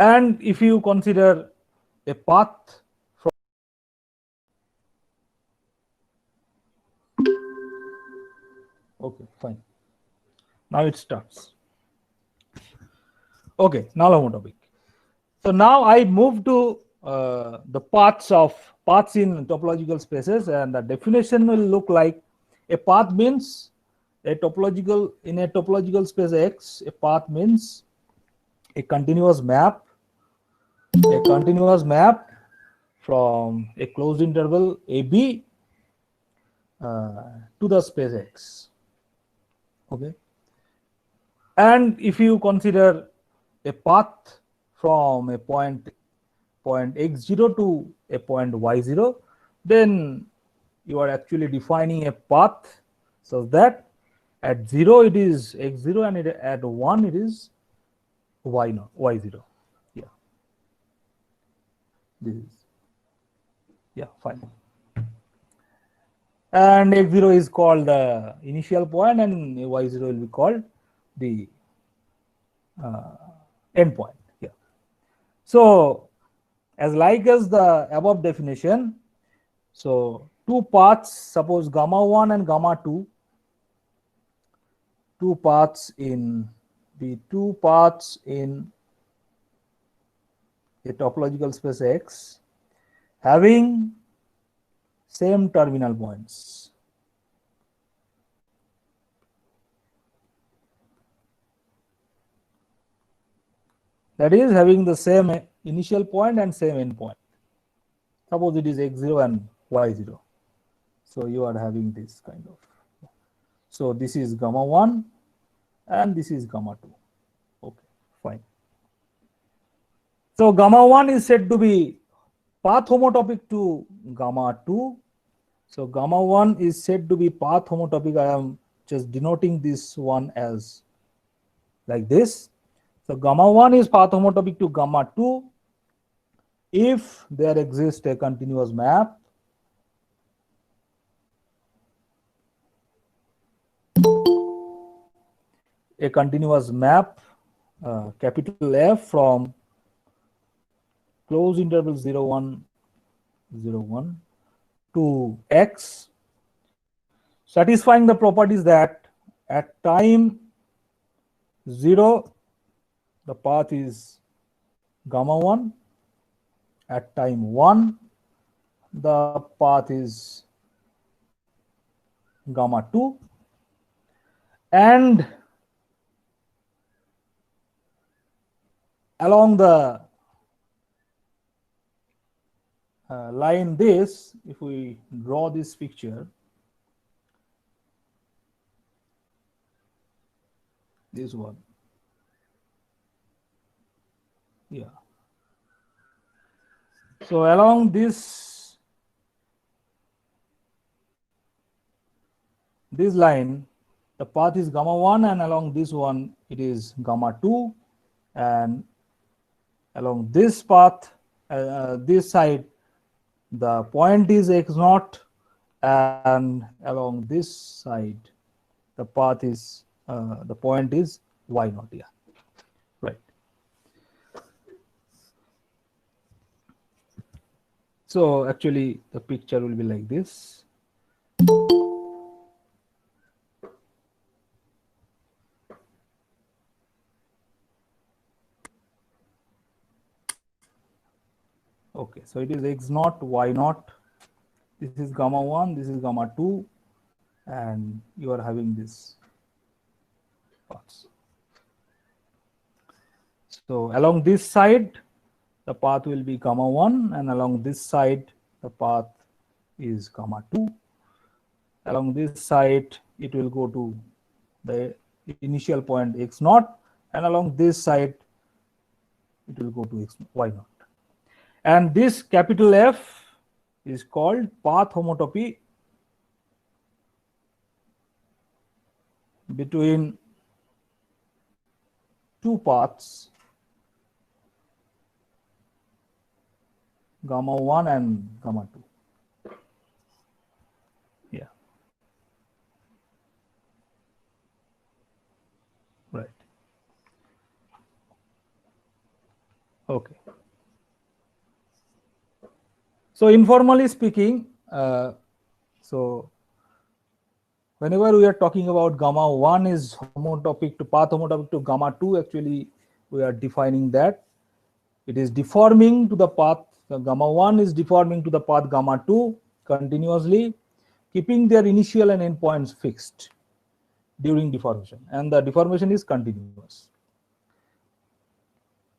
And if you consider a path from okay, fine. Now it starts. Okay, now homotopic. So now I move to the paths in topological spaces, and the definition will look like a path means a topological space X. A path means a continuous map from a closed interval AB to the space X. Okay, and if you consider a path from a point x0 to a point y0, then you are actually defining a path so that at 0 it is x0 and at 1 it is y0. Yeah, this is, yeah, fine. And x0 is called the initial point and y0 will be called the end point. Yeah. So as the above definition, so two paths, suppose gamma 1 and gamma 2, two paths in a topological space X having same terminal points. That is having the same initial point and same end point. Suppose it is x0 and y0. So you are having this kind of. So this is gamma 1 and this is gamma 2. Okay, fine. So gamma 1 is said to be path homotopic to gamma 2. So gamma 1 is said to be path homotopic. I am just denoting this one as like this. So gamma 1 is path homotopic to gamma 2 if there exists a continuous map capital F from close interval 0, 1, 0, 1 to X, satisfying the properties that at time 0 the path is gamma 1, at time 1 the path is gamma 2, and along the line this, if we draw this picture, this one, yeah. So along this line, the path is gamma 1, and along this one it is gamma 2, and along this path, this side, the point is x0, and along this side the path is the point is y0. Yeah, right. So actually the picture will be like this. Okay, so it is x0, y0. This is gamma 1, this is gamma 2, and you are having this paths. So along this side, the path will be gamma 1, and along this side, the path is gamma 2. Along this side, it will go to the initial point x0, and along this side, it will go to y0. And this capital F is called path homotopy between two paths, gamma 1 and gamma 2. Yeah. Right. Okay. So informally speaking, so whenever we are talking about gamma 1 is homotopic to path homotopic to gamma 2, actually we are defining that it is deforming to the path. Gamma 1 is deforming to the path gamma 2 continuously, keeping their initial and end points fixed during deformation, and the deformation is continuous.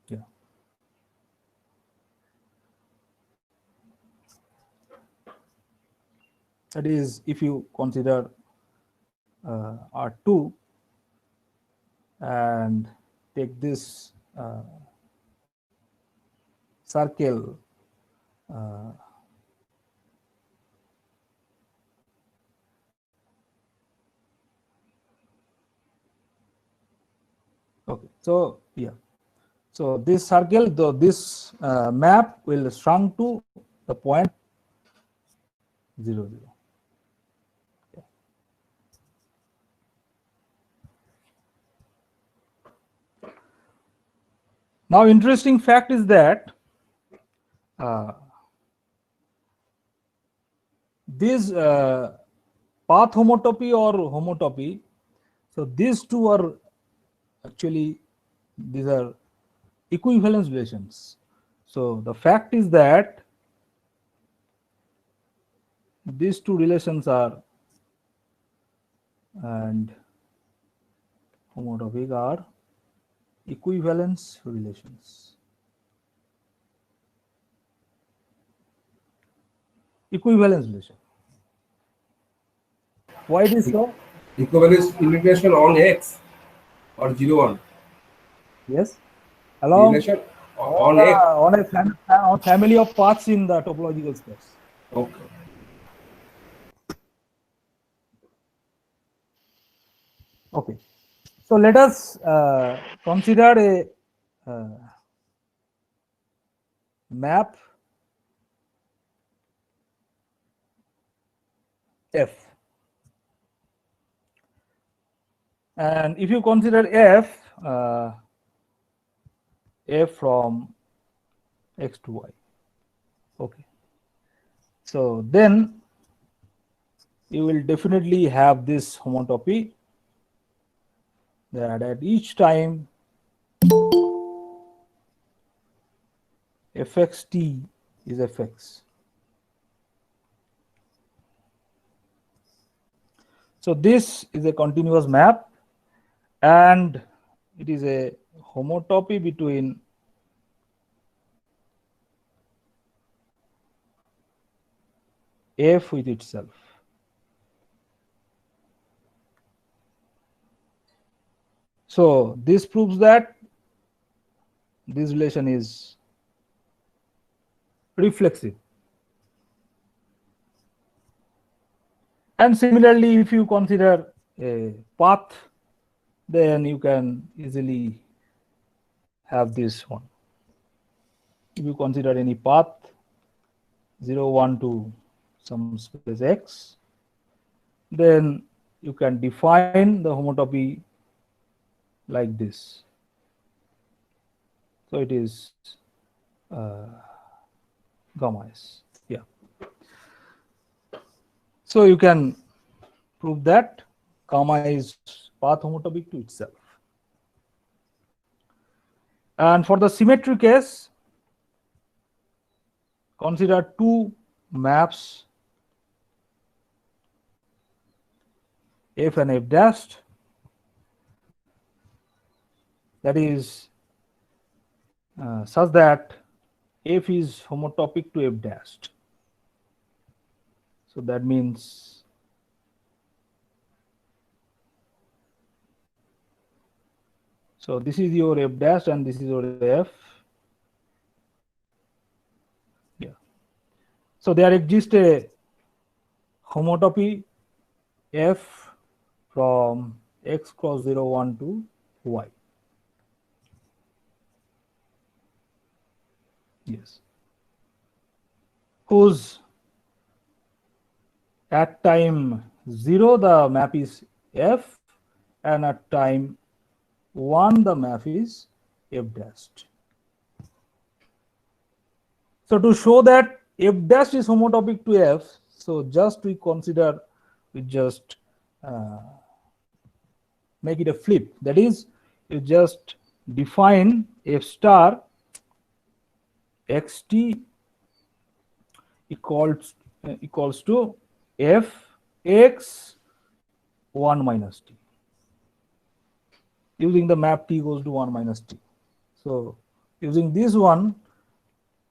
Yeah. That is, if you consider R2 and take this circle okay, so yeah, so this circle, this map will shrunk to the point 0, 0. Yeah. Now, interesting fact is that this path homotopy or homotopy, so these two are actually, these are equivalence relations. So the fact is that these two relations are and homotopic are equivalence relations. Equivalence relation. Why it is so? Equivalence integration on X or 0, 1. Yes. Along Relation on X. on a family of paths in the topological space. Okay. Okay. So let us consider a map F. And if you consider F, F from X to Y. Okay. So then you will definitely have this homotopy that at each time fxt is fx. So this is a continuous map and it is a homotopy between f with itself. So this proves that this relation is reflexive. And similarly, if you consider a path, then you can easily have this one. If you consider any path 0, 1 to some space x, then you can define the homotopy like this. So it is gamma s. Yeah. So you can prove that gamma is path homotopic to itself. And for the symmetry case, consider two maps f and f dashed, that is such that f is homotopic to f dashed. So that means so this is your f dash and this is your f. Yeah. So there exists a homotopy f from x cross 0, 1 to y. Yes. Whose at time 0 the map is f and at time 1 the map is f dashed. So to show that f dash is homotopic to f, so just we consider, we just make it a flip. That is, you just define f star xt equals to f x 1 minus t, using the map t equals to 1 minus t. So using this one,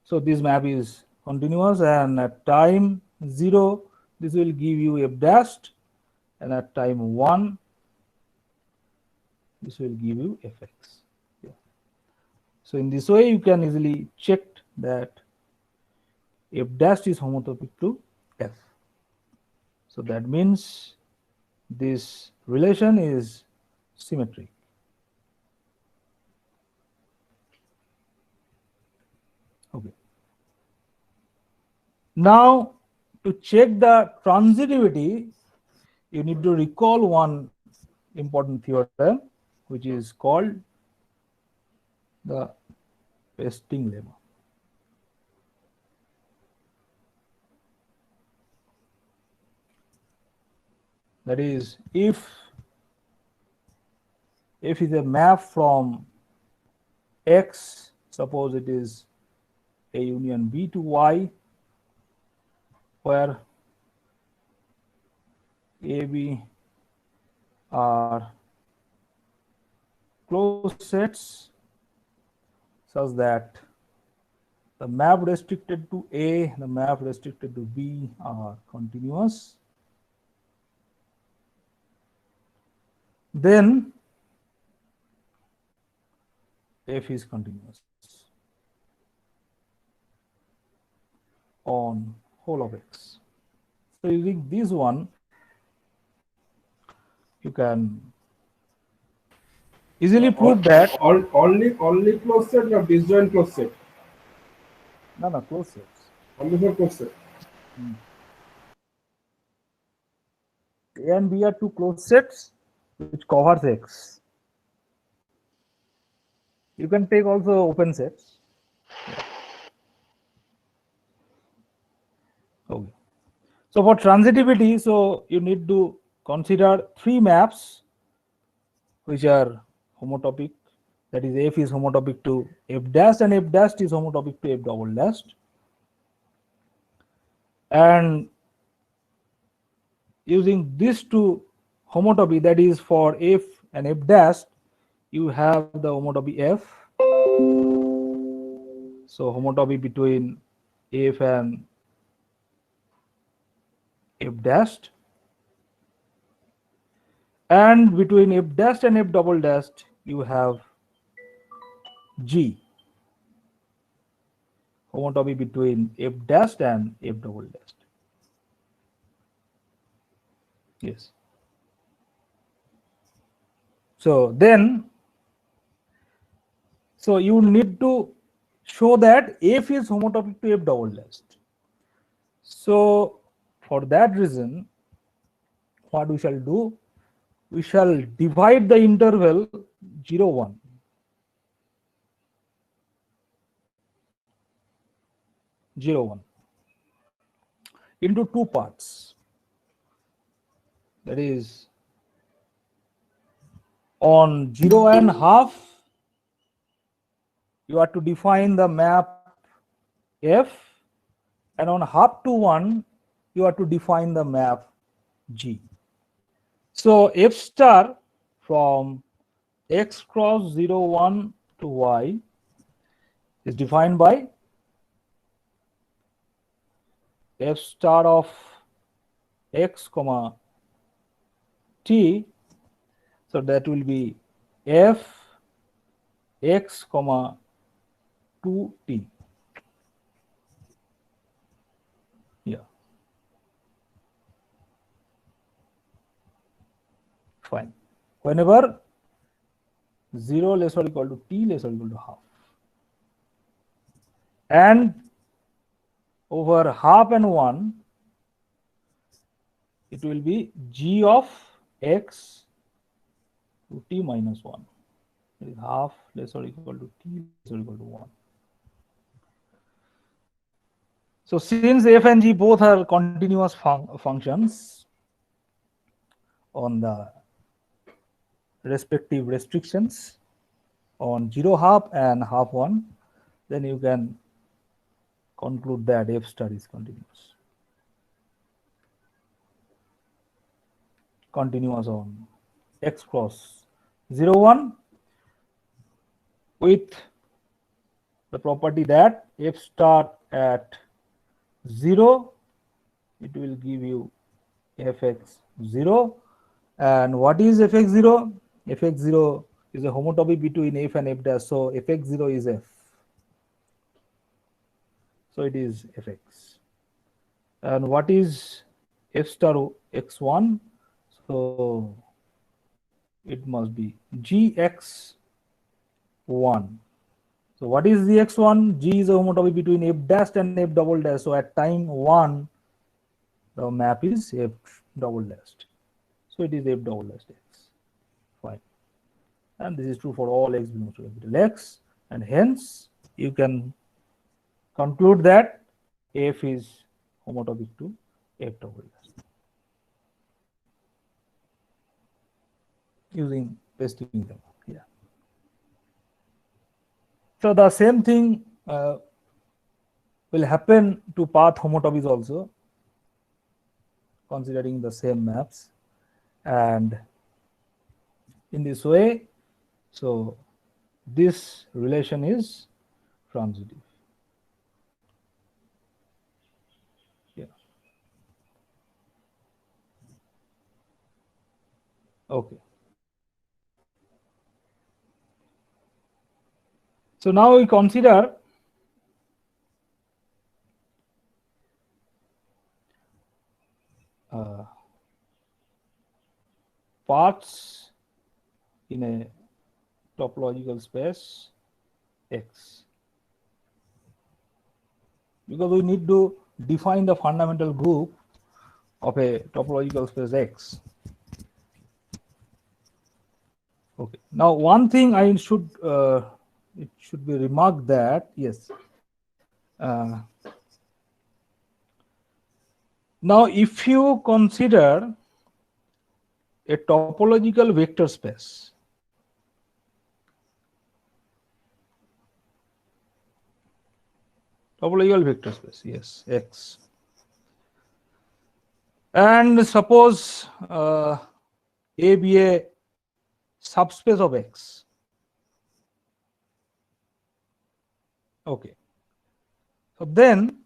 so this map is continuous, and at time 0 this will give you f dashed, and at time 1 this will give you fx. Yeah. So in this way you can easily check that f dashed is homotopic to f. So that means this relation is symmetric. Okay. Now to check the transitivity, you need to recall one important theorem, which is called the pasting lemma. That is, if f is a map from x, suppose it is a union b to y, where a, b are closed sets such that the map restricted to A, the map restricted to B are continuous, then f is continuous on whole of x. So using this one, you can easily prove that Only closed set or disjoint closed set? no, closed sets. Only for closed set. A and B are two closed sets which covers x. You can take also open sets. Okay. So for transitivity, so you need to consider three maps which are homotopic. That is, f is homotopic to f dash, and f dashed is homotopic to f double dashed. And using these two homotopy, that is for f and f dash, you have the homotopy f. So homotopy between f and f dashed, and between f dashed and f double dashed you have g, homotopy between f dashed and f double dashed. Yes. So then, so you need to show that f is homotopic to f double dashed. So for that reason, what we shall do, we shall divide the interval 0, 1. Into two parts. That is, on 0 and half, you are to define the map f, and on half to 1, you are to define the map g. So f star from x cross 0, 1 to y is defined by f star of x comma t. So that will be f x comma 2t. Yeah. Fine. Whenever 0 less or equal to t less or equal to half. And over half and 1, it will be g of x to t minus 1. It is half less or equal to t less or equal to 1. So since f and g both are continuous functions on the respective restrictions on 0 half and half 1, then you can conclude that f star is continuous on x cross 0 1 with the property that f star at 0, it will give you fx 0. And what is fx 0? Fx 0 is a homotopy between f and f dash, so fx 0 is f. So it is fx. And what is f star x1? So it must be gx1. So what is the x1? G is a homotopy between f dash and f double dash. So at time 1, the map is f double dash. So it is f double dash x. Fine. And this is true for all x belongs to capital X. And hence, you can conclude that f is homotopic to f double dash using pasting them. Yeah. So the same thing will happen to path homotopies also, considering the same maps. And in this way, so this relation is transitive. Yeah. Okay. So now we consider paths in a topological space X, because we need to define the fundamental group of a topological space X. Okay. Now, one thing I should it should be remarked that yes. Now, if you consider a topological vector space, yes, X, and suppose A be a subspace of X. Okay. So then,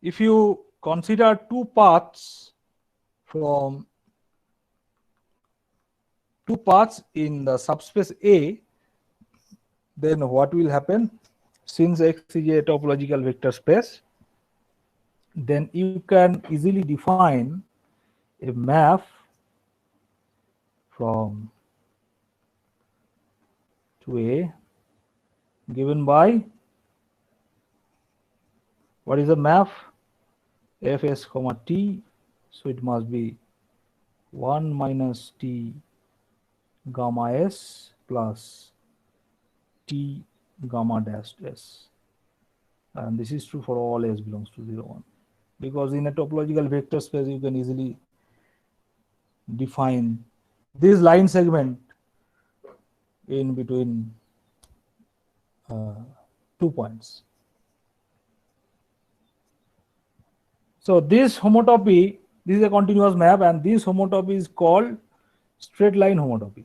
if you consider two paths in the subspace A, then what will happen? Since X is a topological vector space, then you can easily define a map from to A given by, what is the map? Fs comma t, so it must be 1 minus t gamma s plus t gamma dash s, and this is true for all s belongs to 0 1, because in a topological vector space you can easily define this line segment in between 2 points. So this homotopy, this is a continuous map, and this homotopy is called straight line homotopy.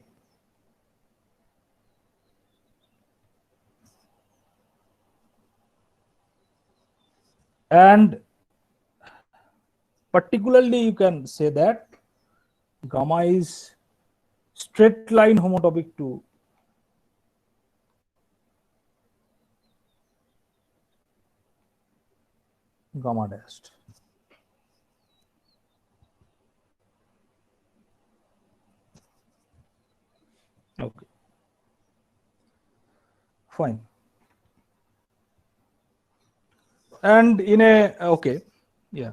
And particularly you can say that gamma is straight line homotopic to gamma dashed. Okay. Fine. And in a, okay, yeah.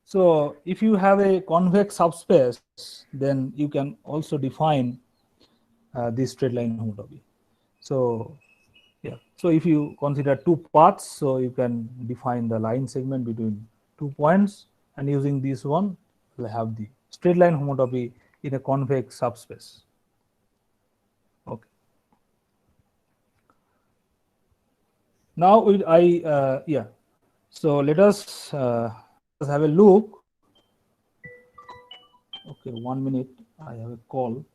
So if you have a convex subspace, then you can also define this straight line homotopy. So Yeah. So if you consider two paths, so you can define the line segment between 2 points, and using this one, we'll have the straight line homotopy in a convex subspace. Okay. Now yeah. So let us have a look. Okay, 1 minute. I have a call.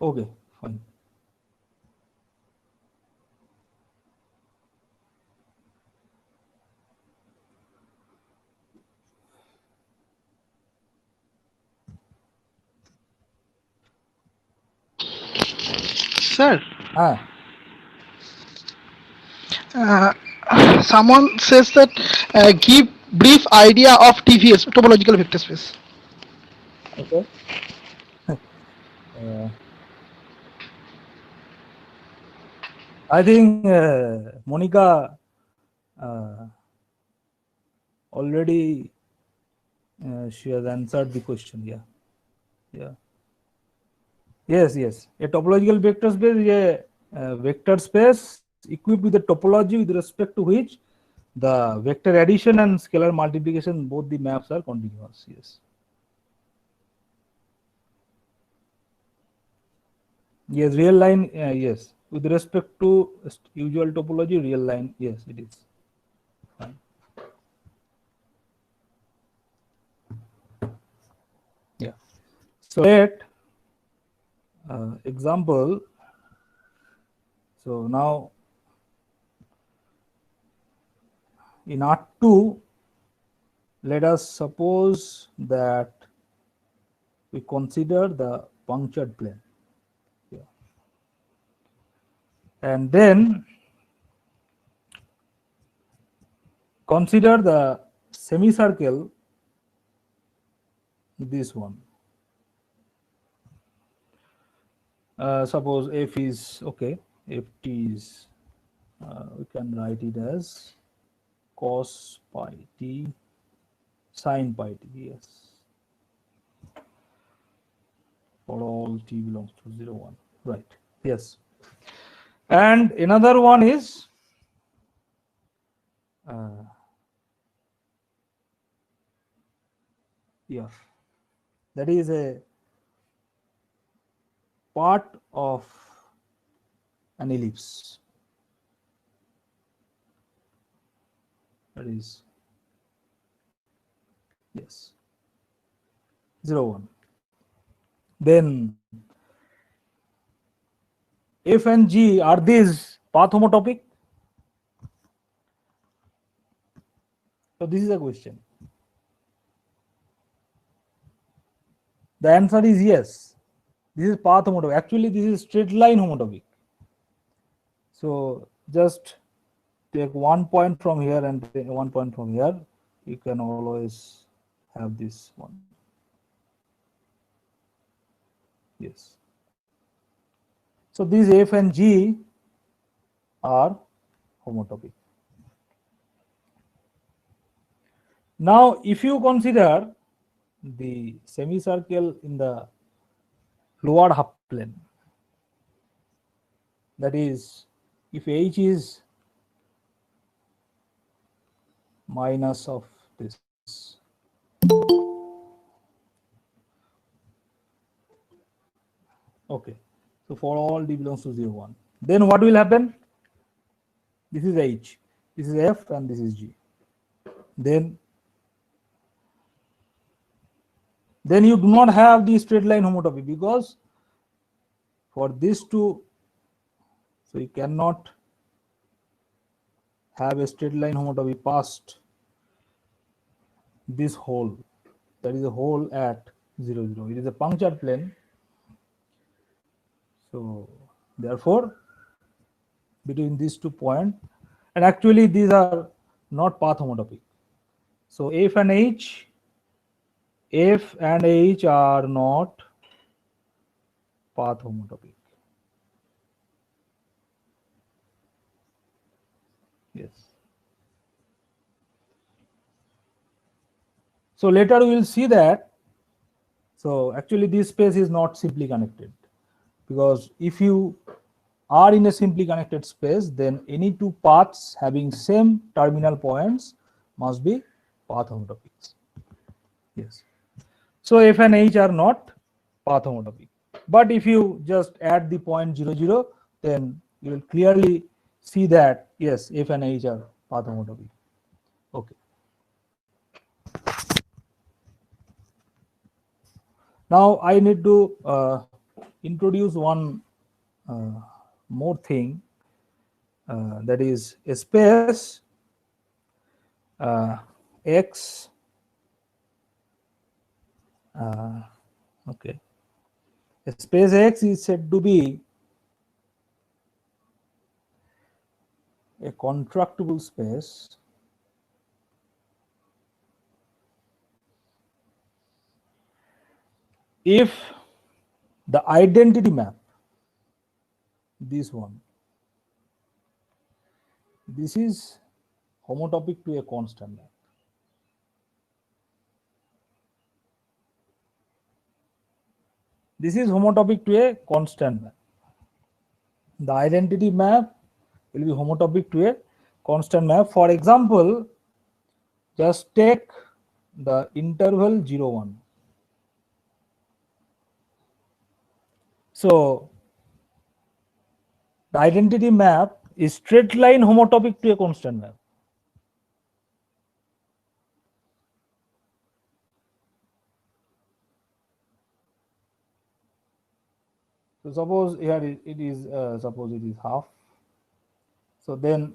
Okay, fine. Sir, Ah, uh, someone says that give brief idea of TVS, topological vector space. okay. uh, I think Monica uh, already she has answered the question. Yeah, yeah. Yes, yes. A topological vector space is a vector space equipped with a topology with respect to which the vector addition and scalar multiplication, both the maps are continuous. Yes. Yes, real line. Yes, with respect to usual topology, real line. Yes, it is. Fine. Yeah. So let example. So now in R2, let us suppose that we consider the punctured plane. Yeah. And then consider the semicircle, this one. Suppose f is okay, ft is we can write it as cos pi t sin pi t. Yes, for all t belongs to 0 1, right? Yes. And another one is yeah, that is a part of an ellipse, that is yes 0 1. Then f and g, are these path homotopic? So this is a question. The answer is yes. This is path homotopic. Actually, this is straight line homotopic. So just take 1 point from here and 1 point from here. You can always have this one. Yes. So these f and g are homotopic. Now, if you consider the semicircle in the lower half plane, that is, if h is minus of this, okay, so for all d belongs to 0 1, then what will happen? This is h, this is f, and this is g. Then you do not have the straight line homotopy, because for this to, so you cannot have a straight line homotopy past this hole. That is a hole at 0, 0. It is a punctured plane. So therefore, between these 2 points, and actually these are not path homotopic. So F and H are not path homotopic. Yes. So later we will see that. So actually this space is not simply connected, because if you are in a simply connected space, then any 2 paths having same terminal points must be path homotopics. Yes. So F and H are not path homotopic. But if you just add the point 0, 0, then you will clearly see that yes, F and H are path homotopic. Okay. Now I need to introduce one more thing, that is a space X. Okay. A space X is said to be a contractible space if the identity map, this one, this is homotopic to a constant map. This is homotopic to a constant map. The identity map will be homotopic to a constant map. For example, just take the interval 0, 1. So the identity map is straight line homotopic to a constant map. So suppose here it is suppose it is half. So then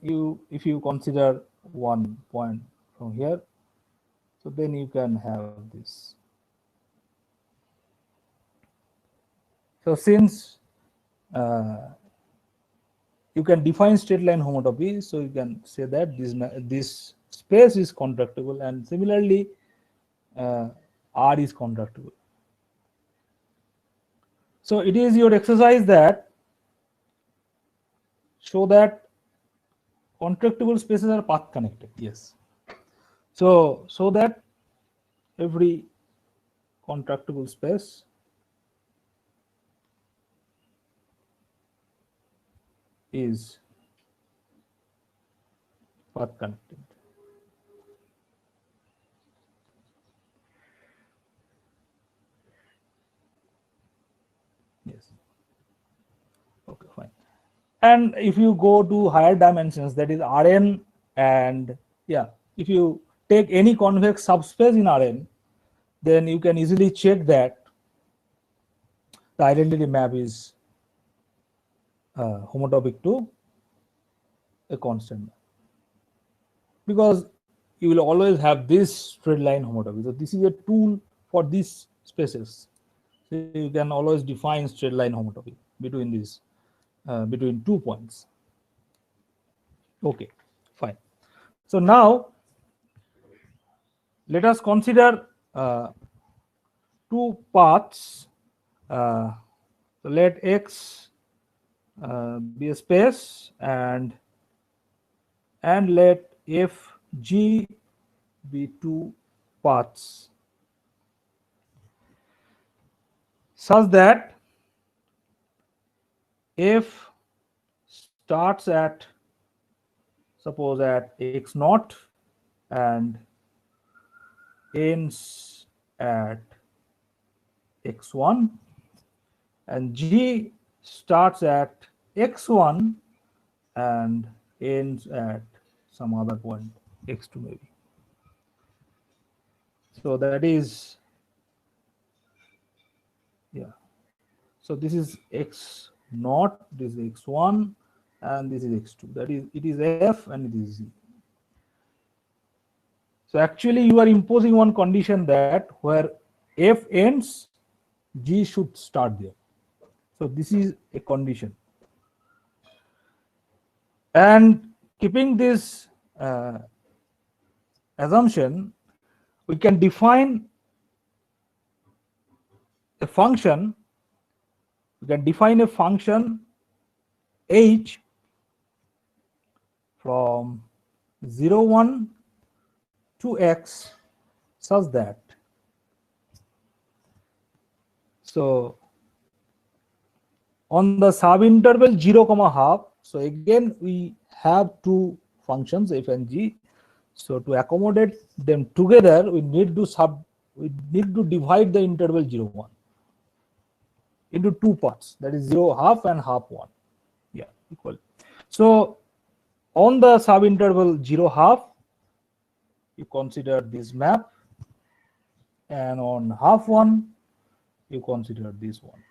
if you consider 1 point from here, so then you can have this. So since you can define straight line homotopy, so you can say that this space is contractible, and similarly R is contractible. So it is your exercise that show that contractible spaces are path connected. Yes. So that every contractible space is path connected. Yes. Okay, fine. And if you go to higher dimensions, that is Rn, and yeah, if you take any convex subspace in Rn, then you can easily check that the identity map is homotopic to a constant map, because you will always have this straight line homotopy. So this is a tool for these spaces. So you can always define straight line homotopy between these between 2 points. Okay, fine. So now let us consider 2 paths. So let X be a space, and let FG be 2 paths, such that F starts at, suppose at X naught and ends at X1, and G starts at X1 and ends at some other point, X2 maybe. So that is, yeah. So this is x naught, this is x1, and this is x2. That is, it is f and it is z. So actually you are imposing one condition that where f ends, g should start there. So this is a condition. And keeping this assumption, we can define a function. We can define a function h from 0, 1 to x such that, so on the subinterval 0, half, so again we have two functions f and g. So to accommodate them together, we need to divide the interval 0, 1 into two parts, that is 0, half and half 1. Yeah, equal. So on the subinterval 0, half, you consider this map, and on half 1, you consider this one,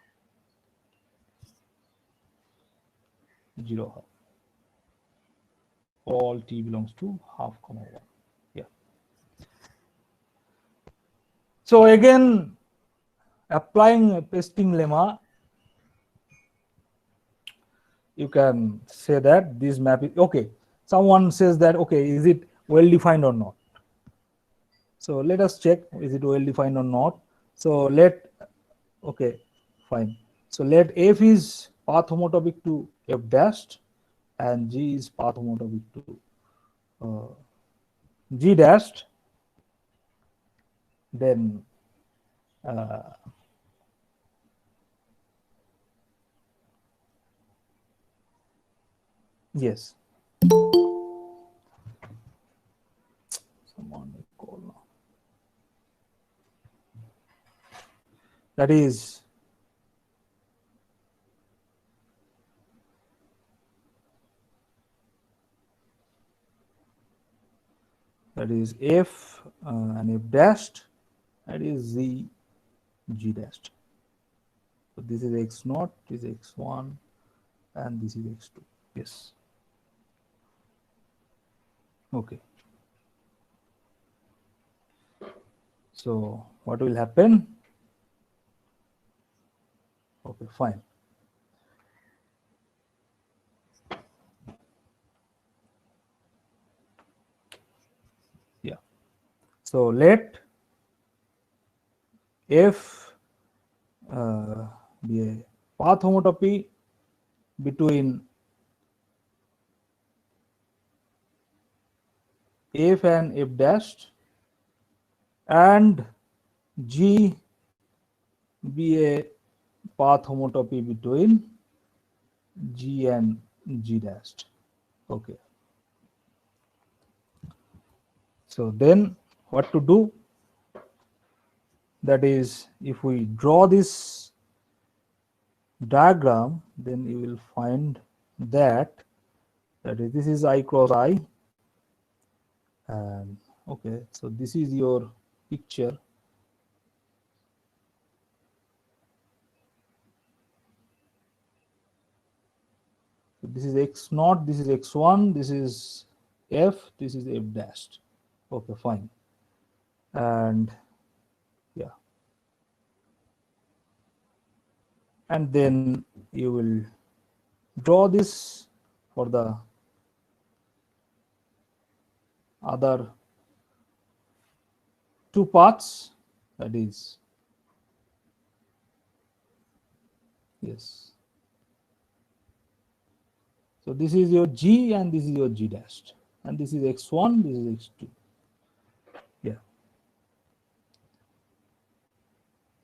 0, half. All t belongs to half, 1. Yeah. So again, applying a pasting lemma, you can say that this map is okay. Someone says that, okay, is it well defined or not? So let us check, is it well defined or not? So okay, fine. So let f is path homotopic to f dashed, and g is path homotopic to g dashed. Then yes. Someone may call now. That is f and f dashed, that is z g dashed. So this is x naught, this is x1, and this is x2. Yes. Okay. So what will happen? Okay, fine. Yeah. So let f be a path homotopy between f and f dashed, and g be a path homotopy between g and g dashed. Okay. So then what to do? That is, if we draw this diagram, then you will find that is, this is I cross I, and okay, so this is your picture. So this is x naught, this is x1, this is f, this is f dashed. Okay, fine. And yeah, and then you will draw this for the other two paths, that is, yes. So this is your g and this is your g dashed, and this is x1, this is x2. Yeah.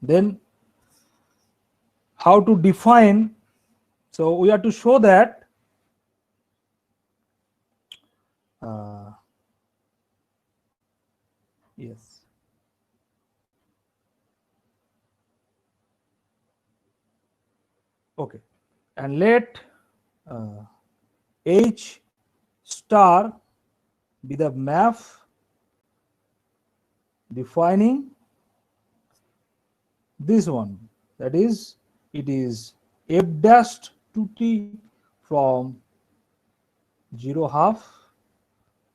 Then how to define? So we have to show that yes. Okay, and let H star be the map defining this one, that is it is f dash to t from 0 half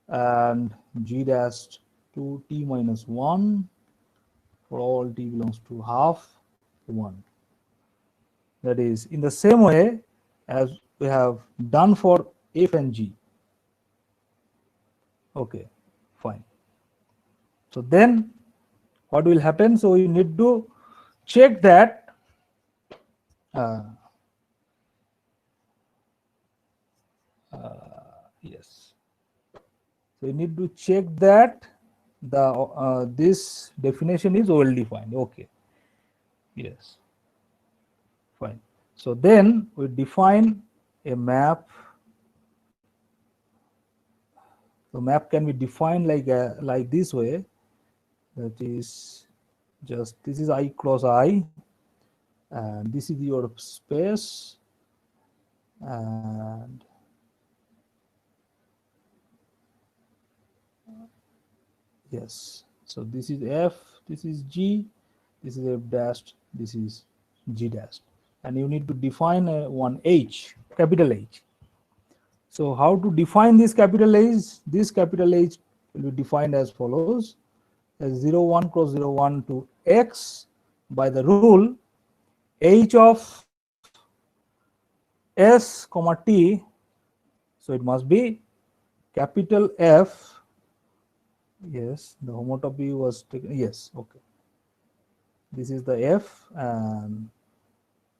and g dash to t minus 1 for all t belongs to half 1. That is in the same way as we have done for f and g. Okay, fine. So then what will happen? So you need to check that yes. So you need to check that the this definition is well defined. Okay. Yes. Fine. So then we define a map. So map can be defined like this way. That is just this is I cross I, and this is your space, and yes. So this is F, this is G, this is F dash, this is G dash, and you need to define one H, capital H. So how to define this capital H? This capital H will be defined as follows: as 0 1 cross 0 1 to X by the rule H of S comma T. So it must be capital F. Yes, the homotopy was taken. Yes, okay. This is the F and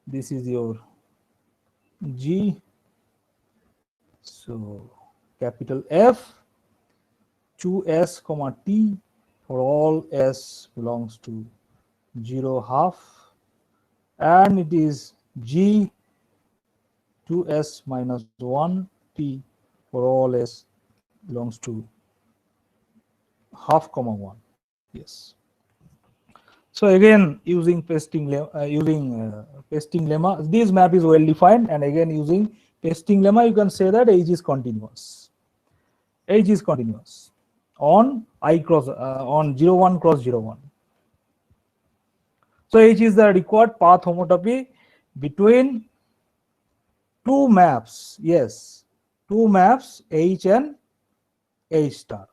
this is your G. So capital F to S comma T for all S belongs to 0 half, and it is G to S minus 1 T for all S belongs to half comma 1. Yes. So again using pasting lemma, this map is well defined, and again using pasting lemma you can say that H is continuous. H is continuous on I cross on 0 1 cross 0 1. So H is the required path homotopy between two maps. Yes, two maps H and H star.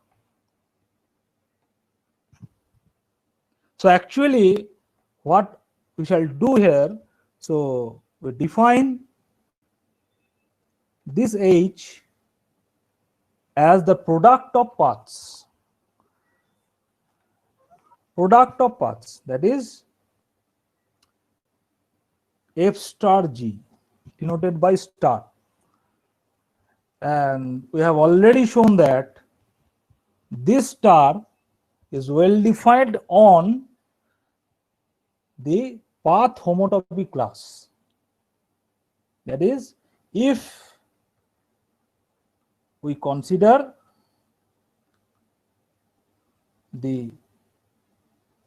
So actually what we shall do here, so we define this H as the product of paths. Product of paths, that is F star G denoted by star. And we have already shown that this star is well defined on the path homotopy class. That is, if we consider the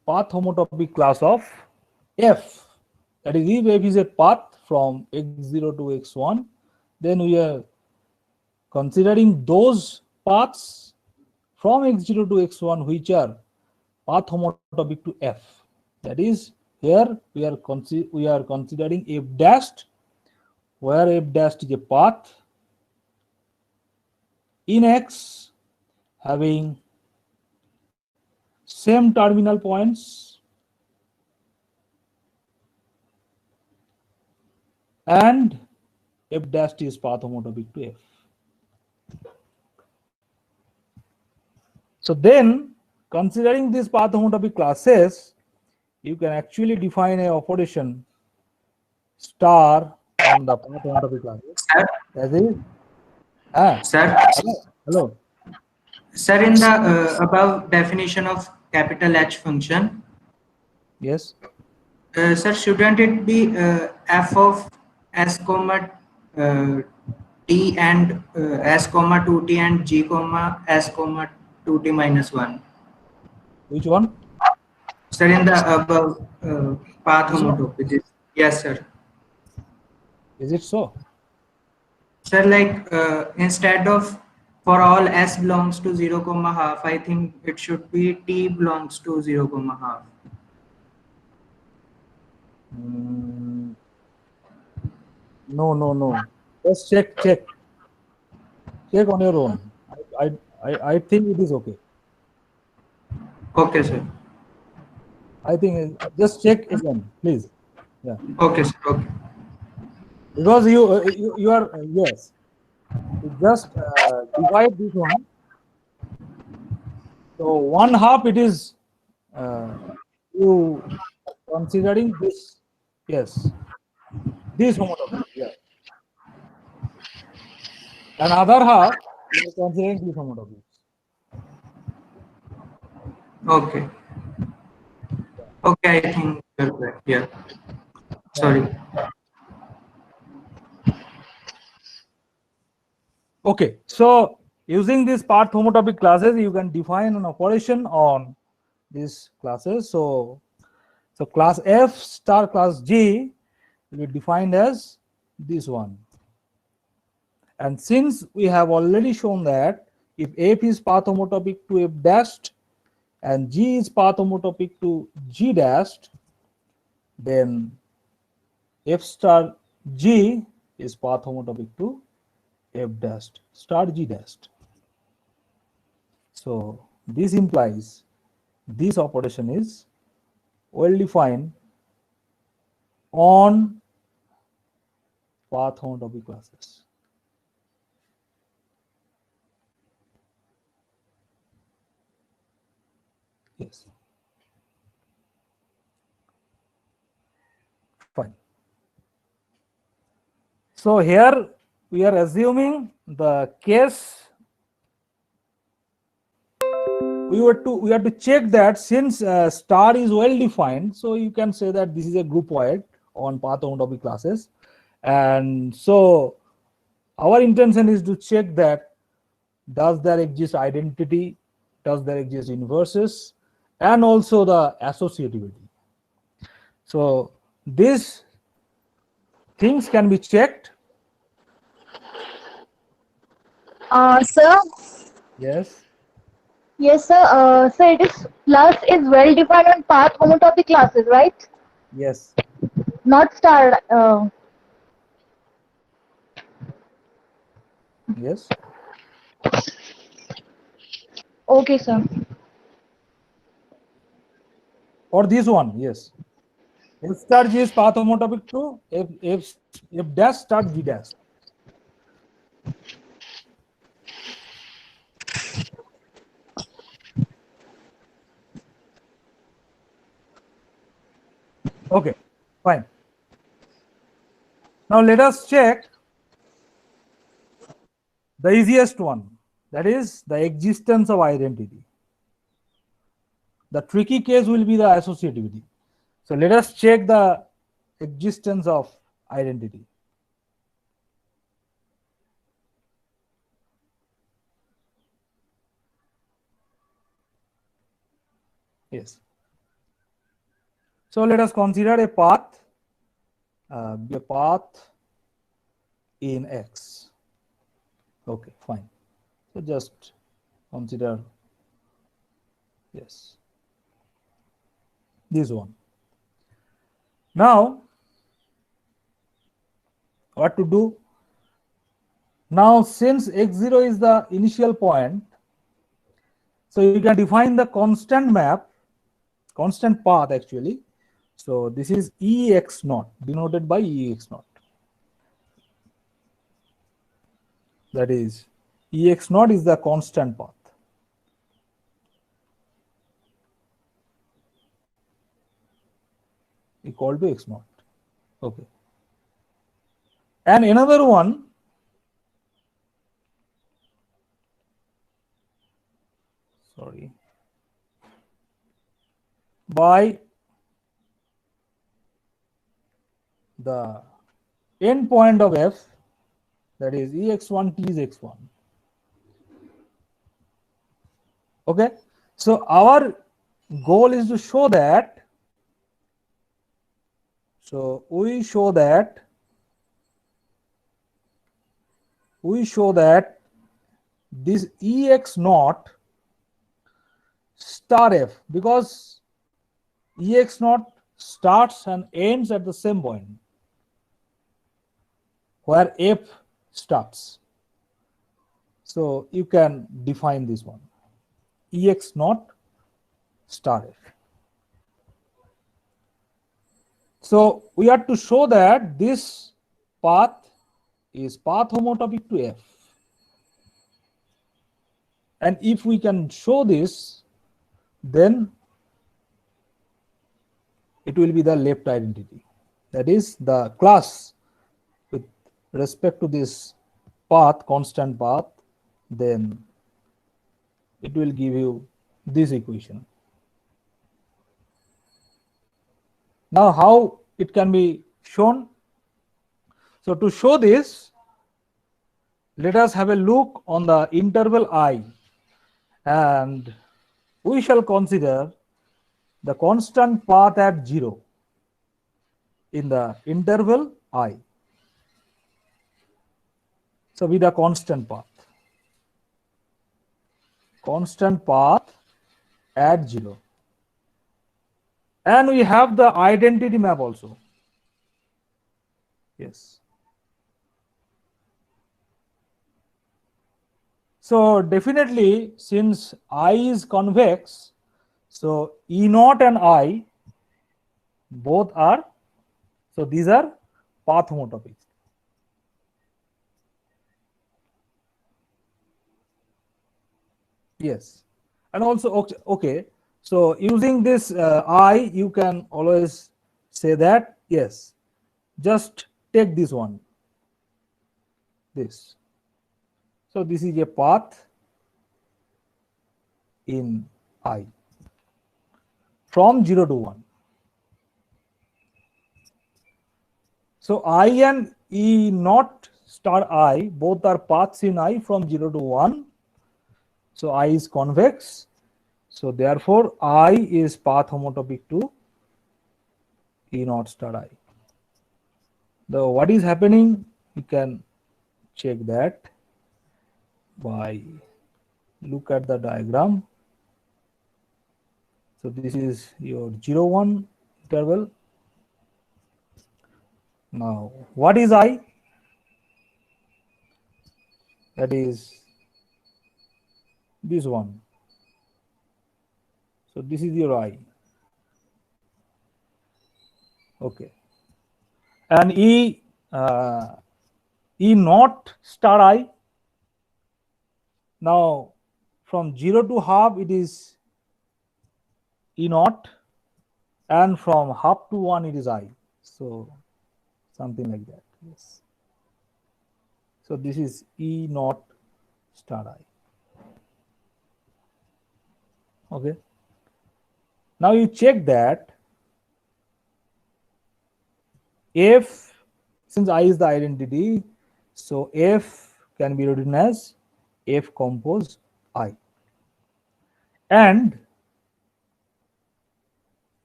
path homotopy class of F, that is, if F is a path from x0 to x1, then we are considering those paths from x0 to x1 which are path homotopic to F. That is, here we are considering F dashed, where F dashed is a path in X having same terminal points and F dashed is path homotopic to F. So then, considering these path homotopy classes, you can actually define a operation star on the path homotopy classes. Sir, That is, sir, hello. sir, in the above definition of capital H function, Yes. sir, shouldn't it be f of s comma t and s comma 2t and g comma s comma 2t minus 1? Which one? Sir, in the above path This one? homotopy. Yes, sir. Is it so? Sir, like instead of for all s belongs to 0 comma half, I think it should be t belongs to 0 comma half. No. Just check on your own. I think it is okay. Okay, sir. I think just check again, please. Yeah, Okay, sir. Okay. because you are yes. You just divide this one. So one half it is you considering this. Yes, this homotopy. Yeah, and other half you are considering this homotopy. Okay. Okay, I think you're correct. Yeah. Sorry. Okay, so using these path homotopic classes, you can define an operation on these classes. So class F star class G will be defined as this one. And since we have already shown that if F is path homotopic to F dashed and G is path homotopic to G dashed, then F star G is path homotopic to F dashed star G dashed. So this implies this operation is well defined on path homotopy classes. Yes. Fine. So here we are assuming the case we have to check that since star is well defined, so you can say that this is a groupoid on path homotopy classes. And so our intention is to check that does there exist identity, does there exist inverses, and also the associativity. So these things can be checked. Sir, Yes. yes, sir. So it is plus is well defined on path homotopy classes, right? Yes. Not star. Yes. Okay, sir. Or this one. Yes. F star G is path homotopic to F dash star G dash. Okay, fine. Now let us check the easiest one, that is the existence of identity. The tricky case will be the associativity. So let us check the existence of identity. Yes. So let us consider a path in X. Okay, fine. So just consider, yes, this one. Now, what to do? Now, since x0 is the initial point, so you can define the constant map, constant path actually. So this is ex naught, denoted by ex naught. That is, ex naught is the constant path. Equal to x naught. Okay. And another one, sorry, by the end point of f, that is ex1 t is x1. Okay. So our goal is to show that, so we show that this ex naught star f, because ex naught starts and ends at the same point. where f starts. So you can define this one, ex naught star f. So we have to show that this path is path homotopic to f. And if we can show this, then it will be the left identity. That is the class with respect to this path, constant path, then it will give you this equation. Now how it can be shown? So to show this, let us have a look on the interval I, and we shall consider the constant path at 0 in the interval I. So with a constant path at 0. And we have the identity map also. Yes. So definitely, since I is convex, so E naught and I both are, so these are path homotopics. Yes. And also, okay, so using this I, you can always say that, yes, just take this one, this. So this is a path in I from 0 to 1. So I and E naught star I both are paths in I from 0 to 1. So I is convex. So therefore I is path homotopic to E naught star I. The what is happening, you can check that by look at the diagram. So this is your 0, 1 interval. Now what is I? That is this one. So this is your I. Okay. And E naught star I. Now from 0 to half it is E naught, and from half to 1 it is I. So something like that. Yes. So this is E naught star I. Okay. Now you check that F, since I is the identity, so F can be written as F compose I. And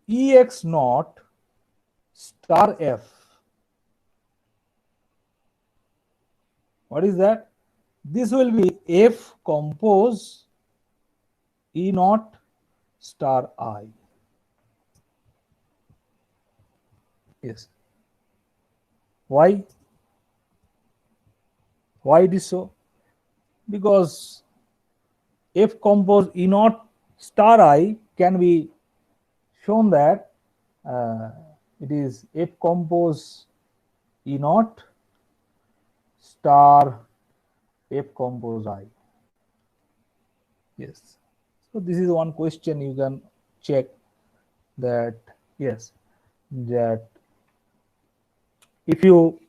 Ex naught star F. What is that? This will be F compose E naught star I. Yes. Why? Why it is so? Because F compose E naught star I can be shown that it is F compose E naught star F compose I. Yes. So this is one question you can check that, yes, that if you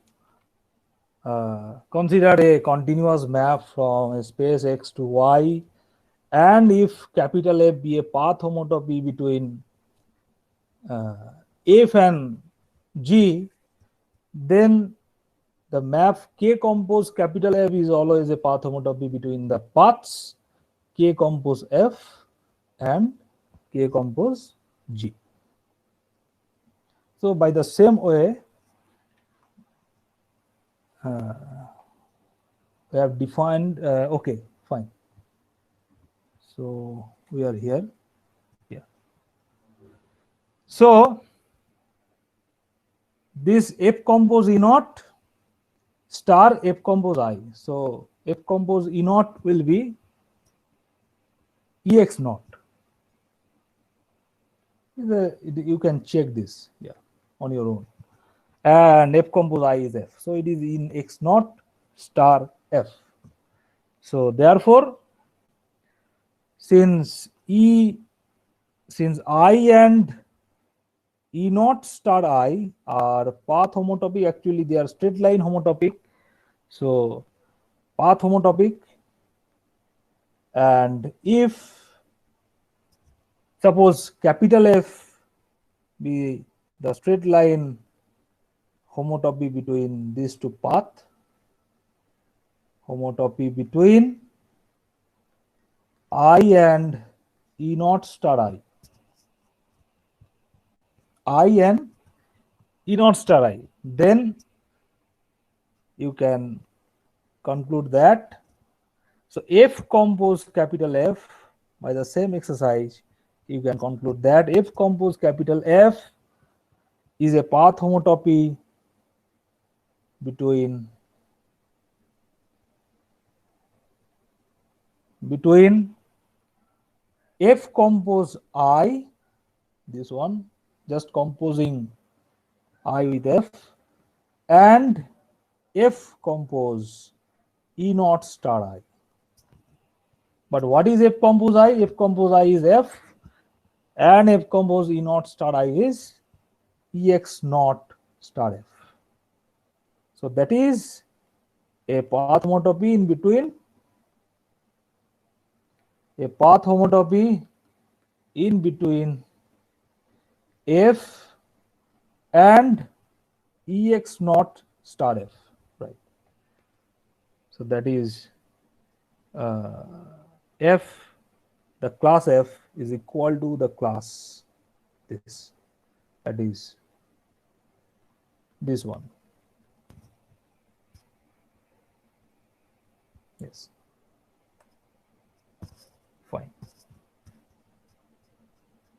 consider a continuous map from a space X to Y, and if capital F be a path homotopy between F and G, then the map K compose capital F is always a path homotopy between the paths K compose F and K compose G. So by the same way, we have defined, okay, fine. So we are here. Yeah. So this F compose E naught star f compose I. So f compose E naught will be ex naught. You can check this, yeah, on your own. And f compose I is f. So it is in x naught star f. So therefore, since I and E naught star I are path homotopic, actually they are straight line homotopic. So path homotopic, and if suppose capital F be the straight line homotopy between these two paths, homotopy between I and E naught star I and E naught star I, then you can conclude that. So F compose capital F, by the same exercise, you can conclude that F compose capital F is a path homotopy between F compose I, this one, just composing I with F, and F compose E naught star I. But what is F compose I? F compose I is F, and F compose E naught star I is Ex naught star F. So that is a path homotopy in between, a path homotopy in between F and Ex naught star F, right? So that is F, the class F is equal to the class this, that is this one. Yes, fine.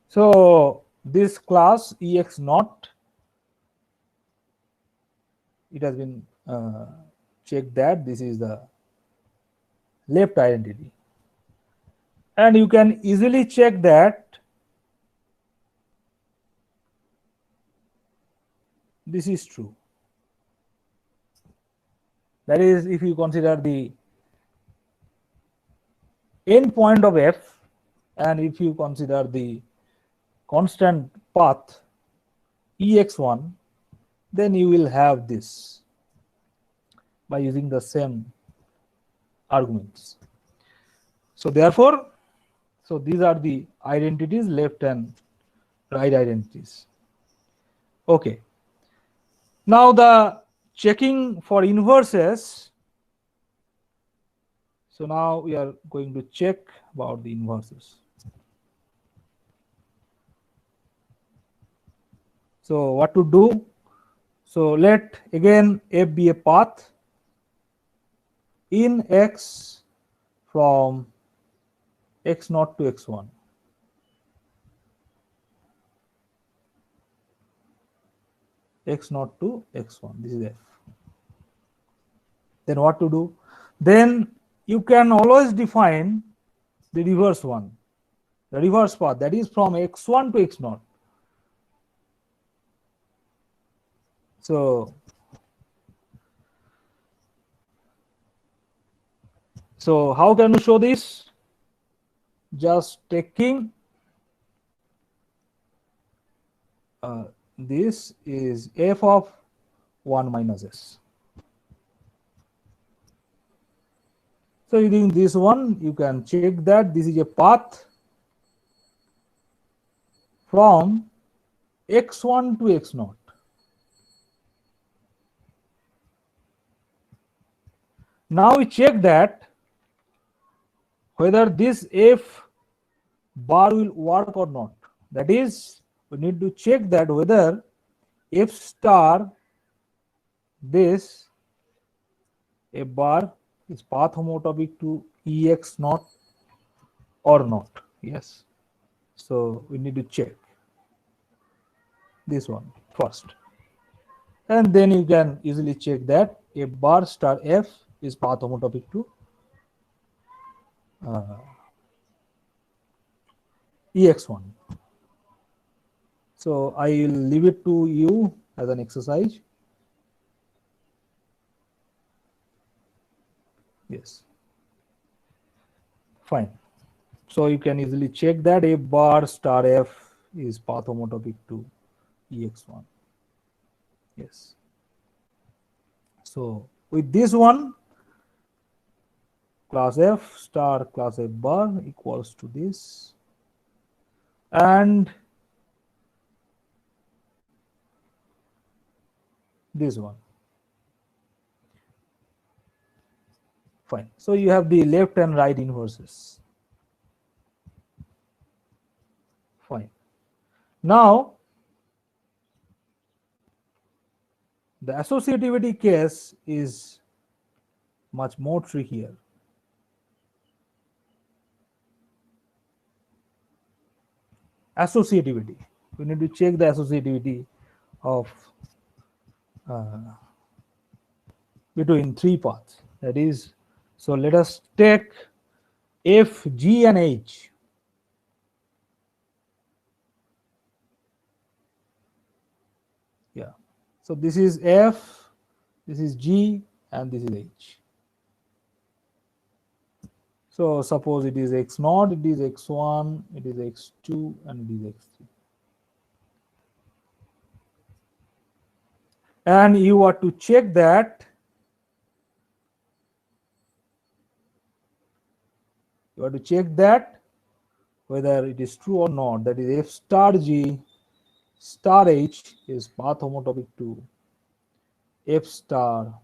So this class Ex naught, it has been checked that this is the left identity, and you can easily check that this is true. That is, if you consider the end point of F, and if you consider the constant path Ex1, then you will have this by using the same arguments. So therefore, so these are the identities, left and right identities. Okay. Now the checking for inverses. So now we are going to check about the inverses. So what to do? So let again F be a path in X from X naught to X1. X naught to X1, this is F. Then what to do? Then you can always define the reverse one, the reverse path, that is from X1 to X naught. So how can we show this? Just taking this is F of 1 minus S. So using this one, you can check that this is a path from X1 to X naught. Now we check that whether this F bar will work or not. That is, we need to check that whether F star, this F bar, is path homotopic to Ex naught or not. Yes. So we need to check this one first. And then you can easily check that F bar star F is path homotopic to EX1. So I will leave it to you as an exercise. Yes. Fine. So you can easily check that F bar star F is path homotopic to EX1. Yes. So with this one, class F star class F bar equals to this, and this one. Fine. So you have the left and right inverses. Fine. Now the associativity case is much more trickier. Associativity. We need to check the associativity of between three paths. That is, so let us take F, G, and H. Yeah. So this is F, this is G, and this is H. So suppose it is X0, it is X1, it is X2, and it is X3. And you are to check that whether it is true or not. That is F star G star H is path homotopic to F star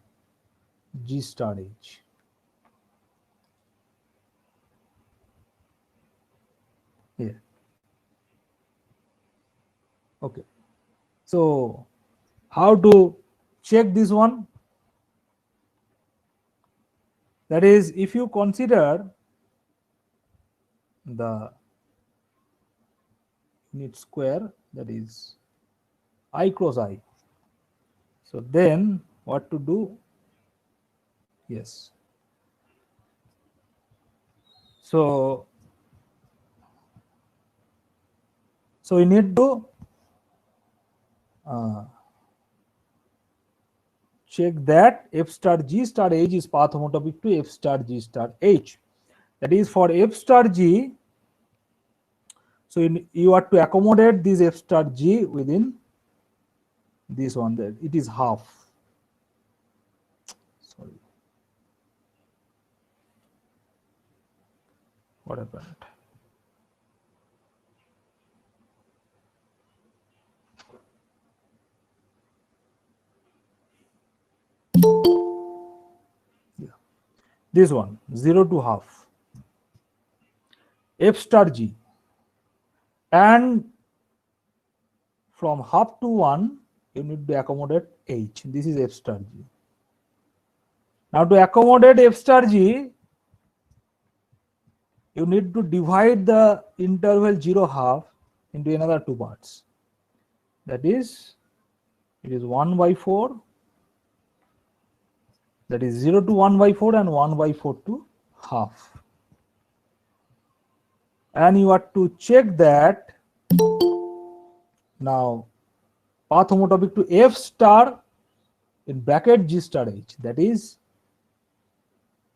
G star H. Here. Okay. So how to check this one? That is, if you consider the unit square, that is I cross I. So then what to do? Yes. So we need to check that F star G star H is path homotopic to F star G star H. That is, for F star G, so you are to accommodate this F star G within this one. That it is half. Sorry. What happened? Yeah. This one, 0 to half. F star G. And from half to 1, you need to accommodate H. This is F star G. Now to accommodate F star G, you need to divide the interval 0 half into another two parts. That is, it is 1 by 4. That is 0 to 1 by 4 and 1 by 4 to half. And you have to check that now path homotopic to F star in bracket G star H. That is,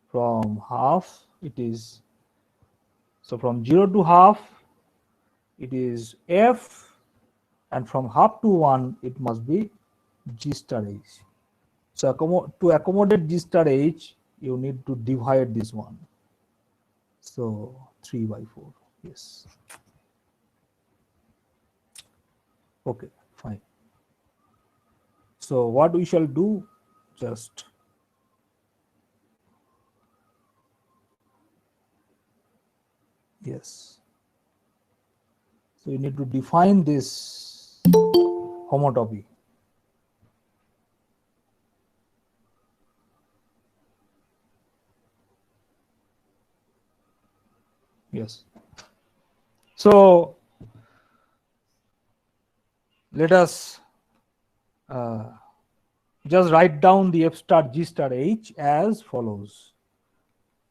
from half it is, so from 0 to half it is F, and from half to 1 it must be G star H. So to accommodate G star H, you need to divide this one. So 3 by 4. Yes. Okay, fine. So what we shall do, just yes. So you need to define this homotopy. Yes. So let us just write down the f star g star h as follows.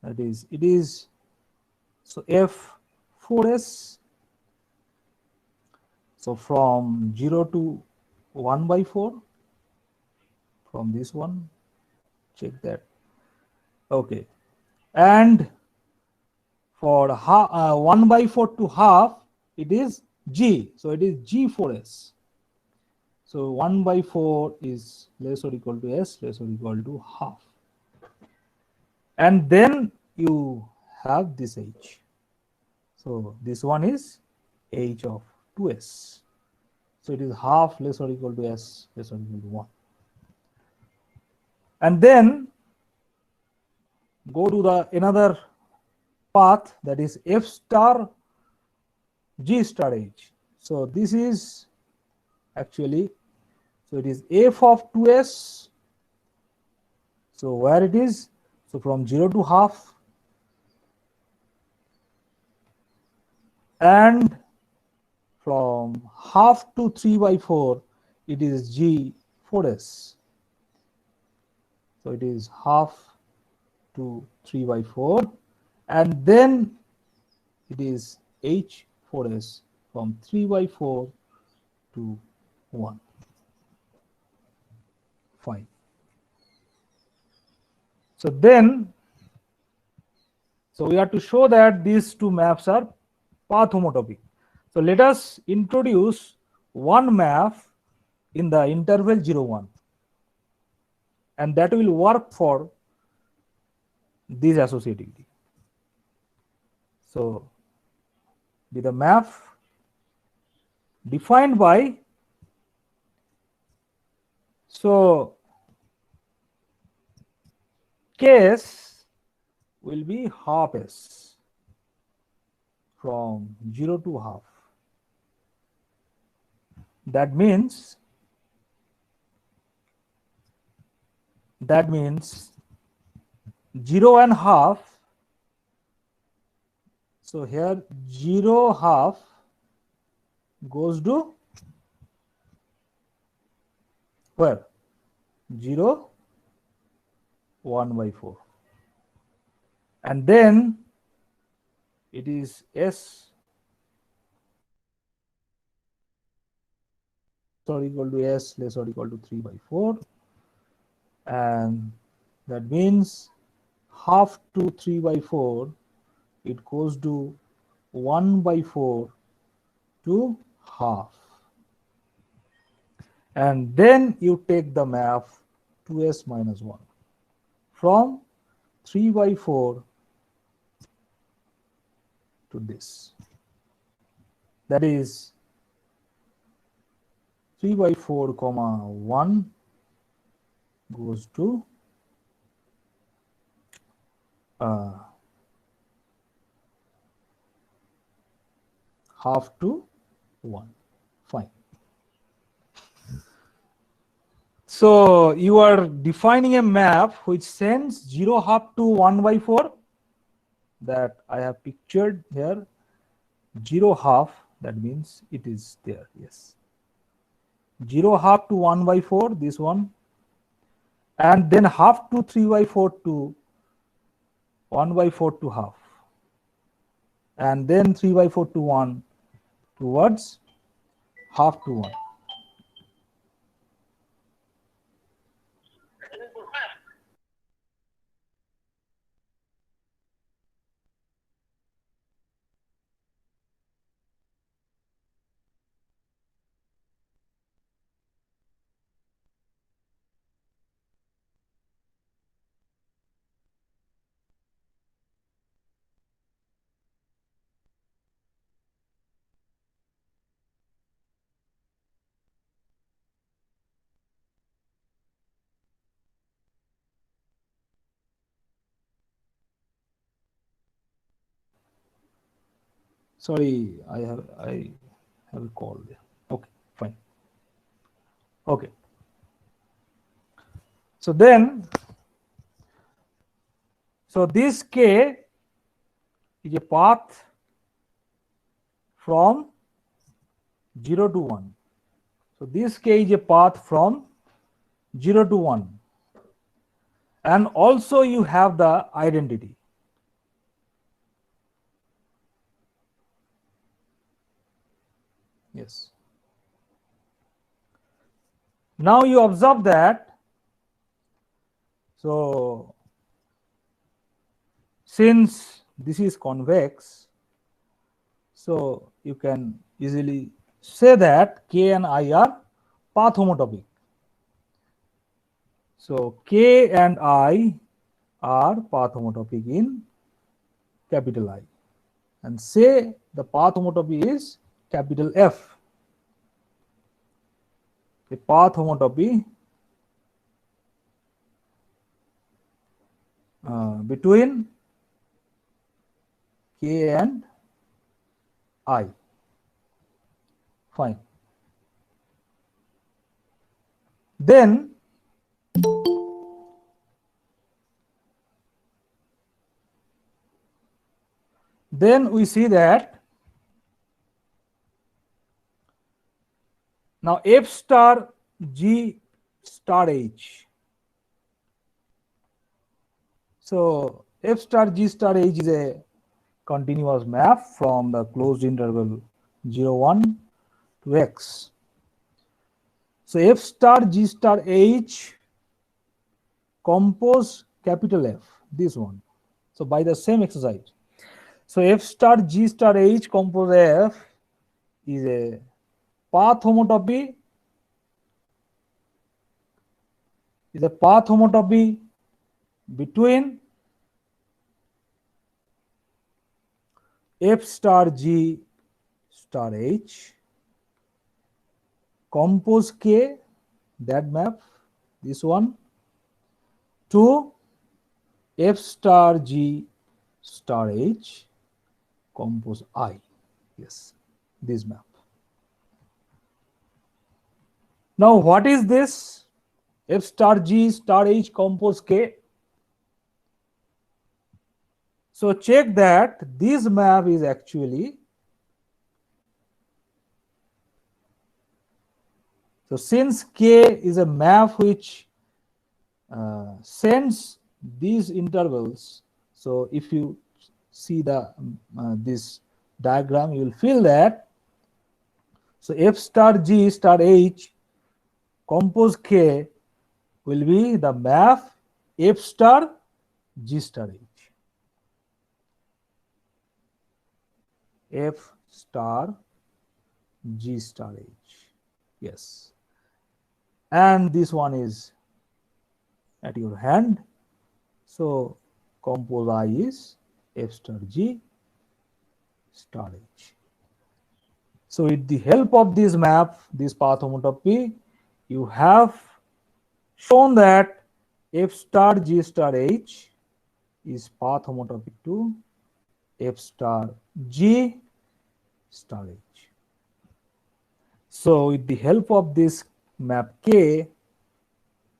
That is, it is, so f4s, so from 0 to 1 by 4, from this one, check that. Okay, and for 1 by 4 to half, it is g, so it is g4s. So 1 by 4 is less or equal to s, less or equal to half. And then you have this h. So this one is h of 2s. So it is half less or equal to s less or equal to 1. And then go to the another path, that is f star g star h. So this is actually, so it is f of 2s. So where it is? So from 0 to half, and from half to 3 by 4, it is g4s. So it is half to 3 by 4, and then it is h4s from 3 by 4 to 1. Fine. So then, so we have to show that these two maps are path homotopic. So let us introduce one map in the interval 0, 1, and that will work for this associativity. So the map defined by, so case will be half s from 0 to half. That means 0 and half. So here 0 half goes to where? 0 1 by 4, and then it is s or equal to s less or equal to 3 by 4, and that means half to 3 by 4, it goes to 1 by 4 to half, and then you take the map 2s minus 1 from 3 by 4 to this. That is 3 by 4 comma 1 goes to half to 1. Fine. So you are defining a map which sends 0 half to 1 by 4, that I have pictured here. 0 half, that means it is there, yes. 0 half to 1 by 4, this one, and then half to 3 by 4 to 1 by 4 to half, and then 3 by 4 to 1 towards half to 1. Sorry, I have a call there. Okay, fine. Okay. So then, so this k is a path from 0 to 1. So this k is a path from 0 to 1. And also you have the identity. Yes. Now you observe that, so since this is convex, so you can easily say that K and I are path homotopic. So K and I are path homotopic in capital I, and say the path homotopy is capital F. A path homotopy between K and I. Fine. Then we see that now F star G star H. So F star G star H is a continuous map from the closed interval 0, 1 to X. So F star G star H compose capital F, this one. So by the same exercise. So F star G star H compose F is a path homotopy, between F star G star H, compose K, that map, this one, to F star G star H, compose I. Yes, this map. Now what is this? F star G star H compose K. So check that this map is actually, so since K is a map which sends these intervals, so if you see the this diagram, you will feel that, so F star G star H compose K will be the map F star G star H. F star G star H. Yes. And this one is at your hand. So compose I is F star G star H. So with the help of this map, this path homotopy, you have shown that F star G star H is path homotopic to F star G star H. So with the help of this map K,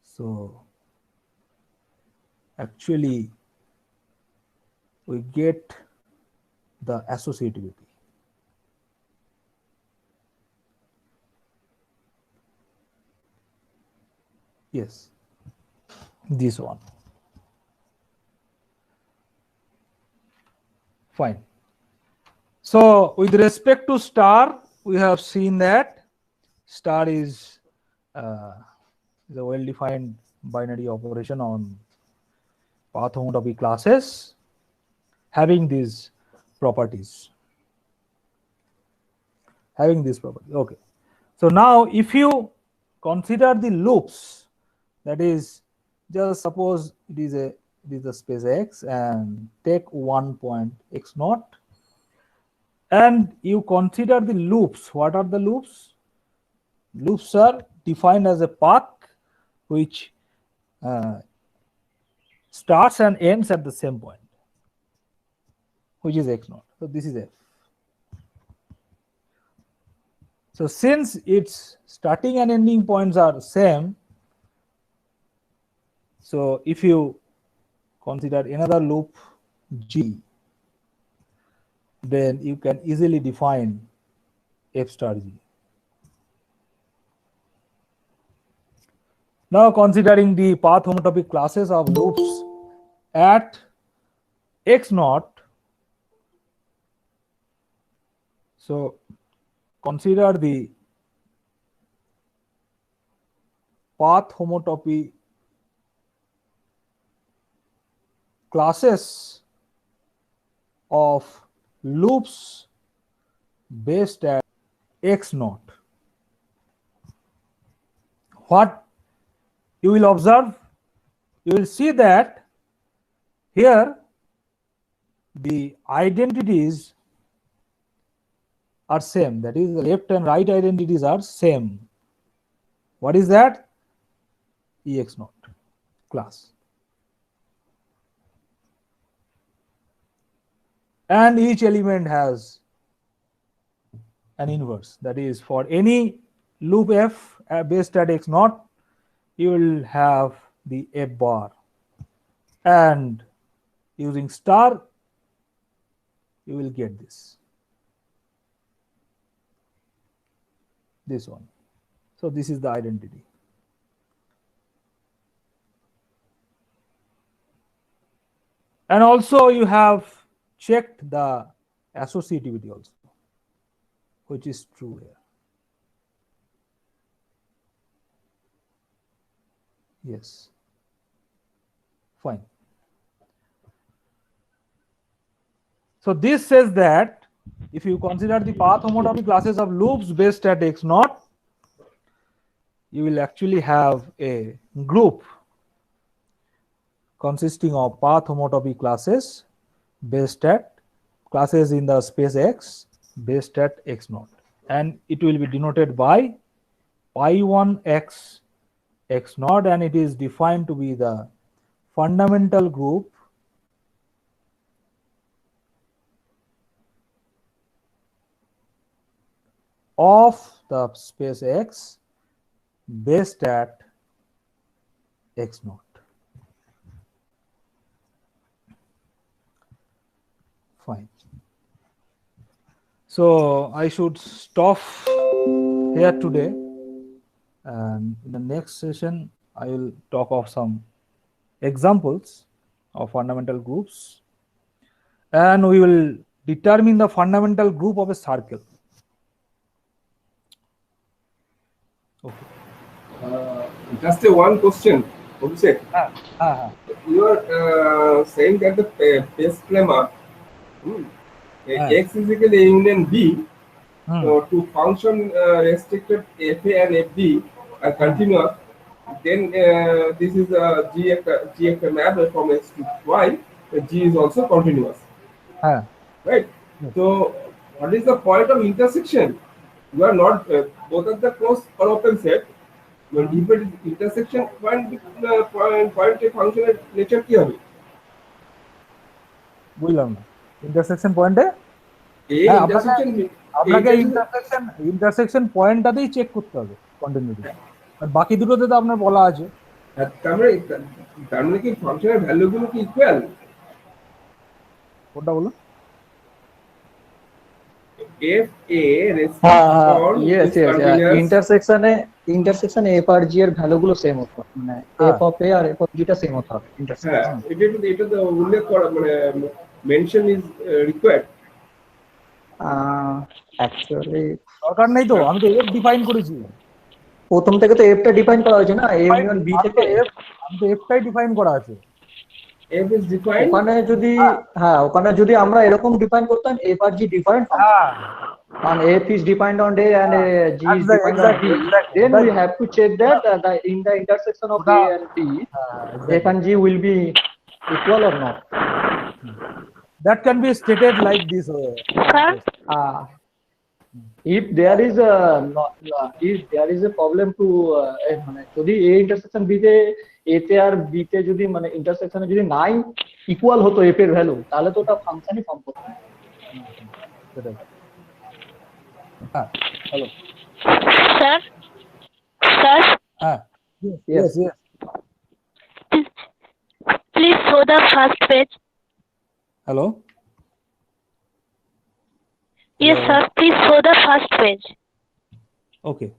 so actually we get the associativity. Yes, this one. Fine. So with respect to star, we have seen that star is a well-defined binary operation on path homotopy classes having these properties. Okay. So now if you consider the loops, that is, just suppose it is a space X and take one point X naught, and you consider the loops. What are the loops? Loops are defined as a path which starts and ends at the same point, which is X naught. So this is F. So since its starting and ending points are same, so if you consider another loop G, then you can easily define F star G. Now considering the path homotopic classes of loops at x naught. So consider the path homotopy classes of loops based at x naught. What you will observe, you will see that here the identities are same, that is the left and right identities are same. What is that? Ex naught class. And each element has an inverse, that is for any loop f based at x naught, you will have the f bar, and using star you will get this one. So this is the identity. And also you have checked the associativity also, which is true here. Yes. Fine. So this says that if you consider the path homotopy classes of loops based at x naught, you will actually have a group consisting of path homotopy classes based at classes in the space x based at x naught, and it will be denoted by pi1 x x naught, and it is defined to be the fundamental group of the space x based at x naught. Fine. So I should stop here today, and in the next session I will talk of some examples of fundamental groups, and we will determine the fundamental group of a circle. Okay. Just a one question, Abhishek. You are saying that the base lemma x is equal to a union b, so to function restricted fa and fb are continuous, then this is a gf map from x to y. G is also continuous, right? So what is the point of intersection? You are not both of the closed or open set. But if it is intersection point function nature কি হবে? বুঝলাম না intersection পয়েন্টে আপনাকে intersection পয়েন্টটাতেই check করতে হবে continuity, আর বাকি দুটোতে তো আপনার বলা আছে। তার মানে কি ফাংশনের ভ্যালুগুলো কি ইকুয়াল? কোনটা বলুন? F A রেসপন্স ইন্টারসেকশনে f আর g এর ভ্যালুগুলো সেম হতো, মানে f অফ a আর f অফ g টা সেম হতো ইন্টারসেকশন। এটা তো উল্লেখ করা মানে মেনশন ইজ রিকোয়ার্ড। অ্যাকচুয়ালি দরকার নেই তো, আমি তো f ডিফাইন করেছি প্রথম থেকে, তো f টা ডিফাইন করা হয়েছে না, a ইউনিয়ন b থেকে। আমি তো f টাই ডিফাইন করা আছে। f is defined, ওখানে যদি আমরা এরকম ডিফাইন করতাম f আর g different and f is defined on a and g is defined on b, then we have to check that in the intersection of a and b f and g will be equal or not. That can be stated like this way. If there is a problem to মানে যদি a intersection b তে a তে আর b তে যদি মানে ইন্টারসেকশনে যদি নাই equal হতো f এর ভ্যালু, তাহলে তো ওটা ফাংশনই ফর্ম করতো না। Hello. Sir. Yes. Please show the first page. Hello. Yes, sir. Please show the first page. Okay.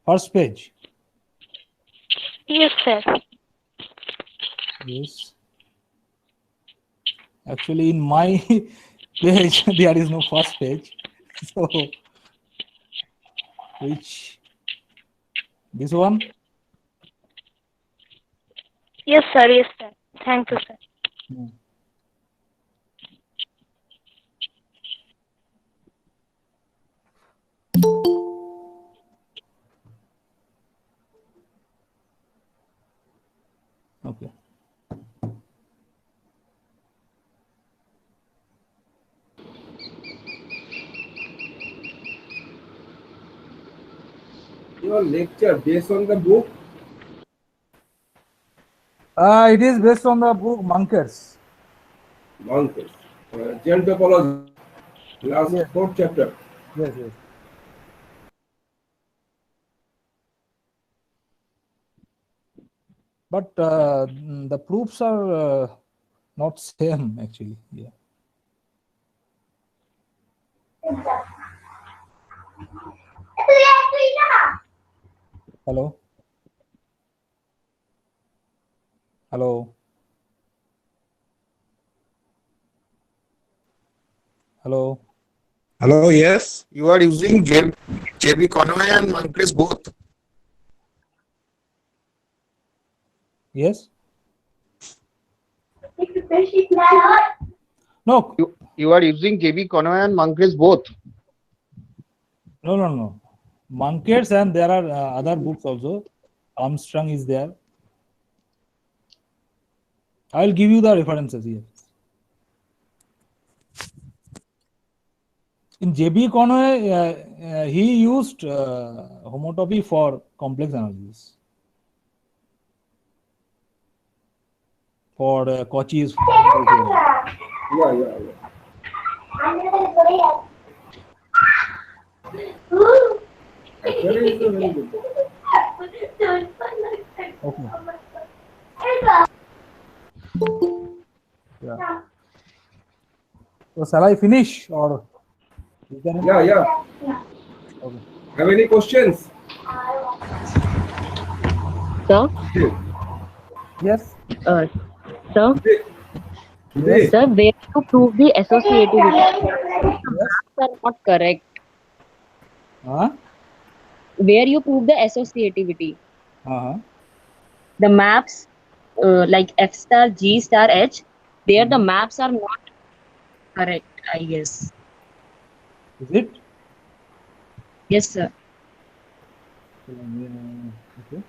First page. Yes, sir. Yes. Actually, in my page, there is no first page. So, which, this one? Yes, sir. Yes, sir. Thank you, sir. Hmm. Okay. Your lecture based on the book? It is based on the book Monkers. Monkers. Gen Topology. Last Yes. fourth chapter. Yes, yes. But the proofs are not same actually. Yeah. Hello. Hello. Hello. Hello, yes. You are using JB Conway and Moncrief both. Yes. No. You are using JB Conway and Moncrief both. No. Monkers, and there are other books also. Armstrong is there. I will give you the references here. In J.B. Conway, he used homotopy for complex analysis. For Cauchy's fundamental theorem. Yeah. Actually, it's a very good book. Okay. Yeah. So shall I finish or is there any? Yeah. Okay. Have any questions? Sir, Yes. sir, Yes. sir, where you prove the associativity? Yes. Are not correct. Uh-huh. Where you prove the associativity? Uh-huh. The maps like F star, G star, H, there the maps are not correct, I guess. Is it? Yes, sir. Okay.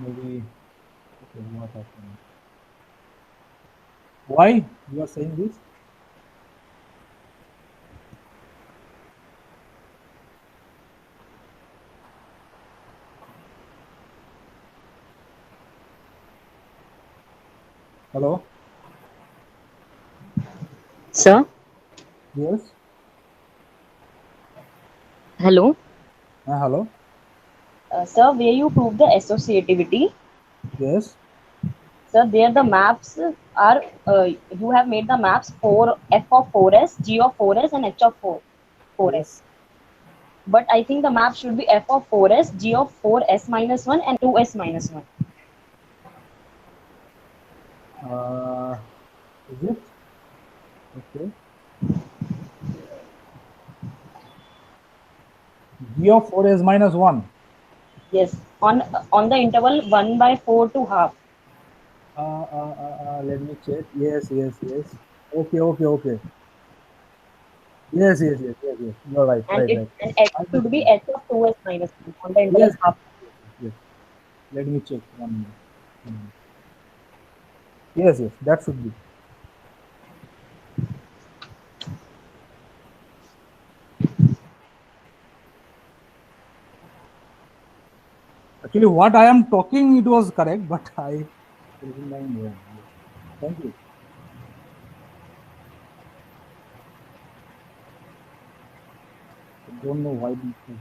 Maybe. Okay. What happened? Why you are saying this? Hello. Sir, Yes. hello. Hello. Sir, where you prove the associativity? Yes. Sir, there the maps are, you have made the maps for F of 4s, G of 4s, and H of 4s. Yes. But I think the map should be F of 4s, G of 4s minus 1, and 2s minus 1. Is it? Okay. G of 4 is minus 1. Yes, on the interval 1 by 4 to half. Let me check. Yes. Okay. Yes. You are right. And Right. and H I should got be it. H of 2s minus 1 on the interval Yes. half. Yes. Let me check 1 minute. Yes. That should be. Actually, what I am talking, it was correct, but I remember wrong. Yes. Thank you. I don't know why this is.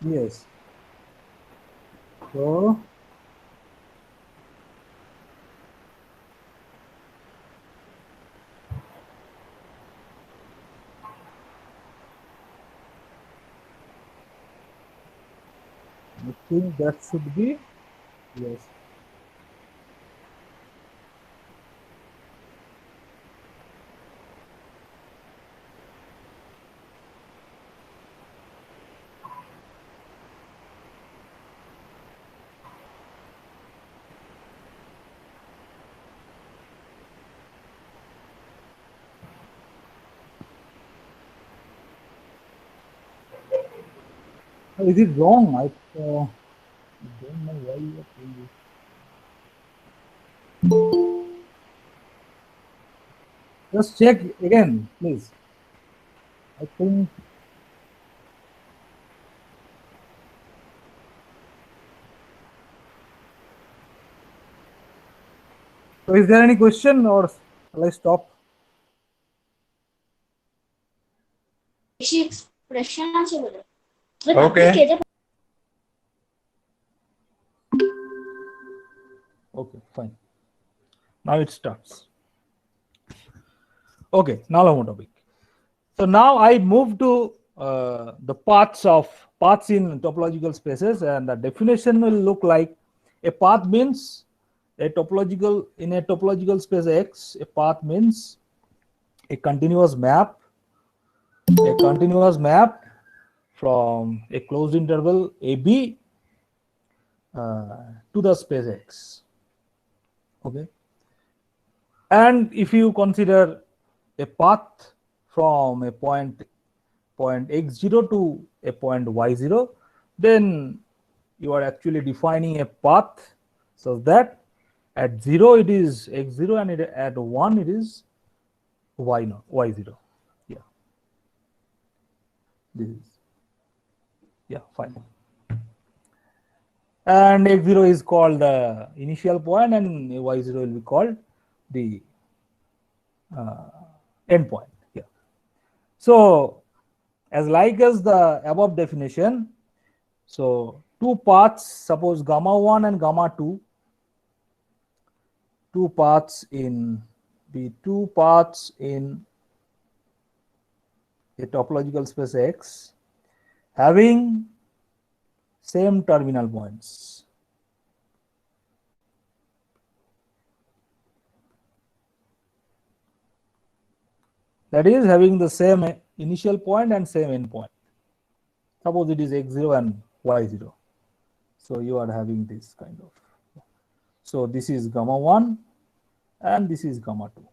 Yes. So I think that should be yes. Is it wrong? I don't know why you are saying this. Just check again, please. I think. So is there any question or shall I stop? Okay. Okay, fine. Now it starts. Okay, now homotopic. So now I move to the paths in topological spaces, and the definition will look like a path means in a topological space X. A path means a continuous map from a closed interval AB to the space X. Okay, and if you consider a path from a point x0 to a point y0, then you are actually defining a path so that at 0 it is x0 and at 1 it is y0. Yeah, this is, yeah, fine. And x0 is called the initial point and y0 will be called the end point. Yeah. So as the above definition, so two paths, suppose gamma 1 and gamma 2, two paths in a topological space X having same terminal points. That is having the same initial point and same end point. Suppose it is x0 and y0. So you are having this kind of. So this is gamma 1 and this is gamma 2.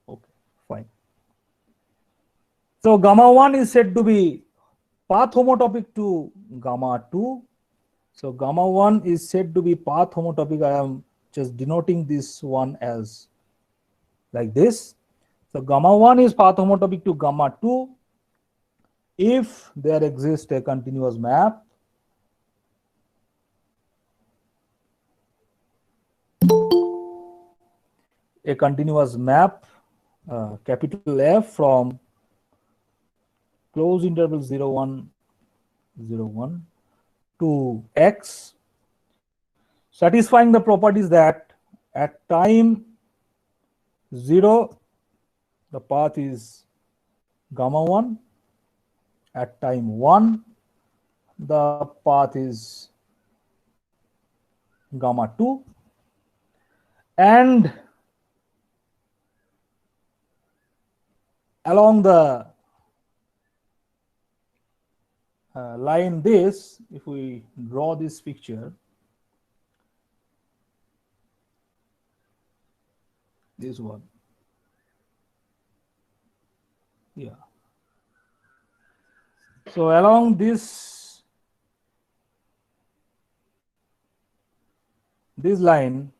Okay, fine. So gamma 1 is said to be path homotopic to gamma 2. So gamma 1 is said to be path homotopic. I am just denoting this one as like this. So gamma 1 is path homotopic to gamma 2 if there exists a continuous map capital F from closed interval 0, 1, 0, 1 to X, satisfying the properties that at time 0 the path is gamma 1, at time 1 the path is gamma 2, and along the line this, if we draw this picture, this one, yeah. So along this line,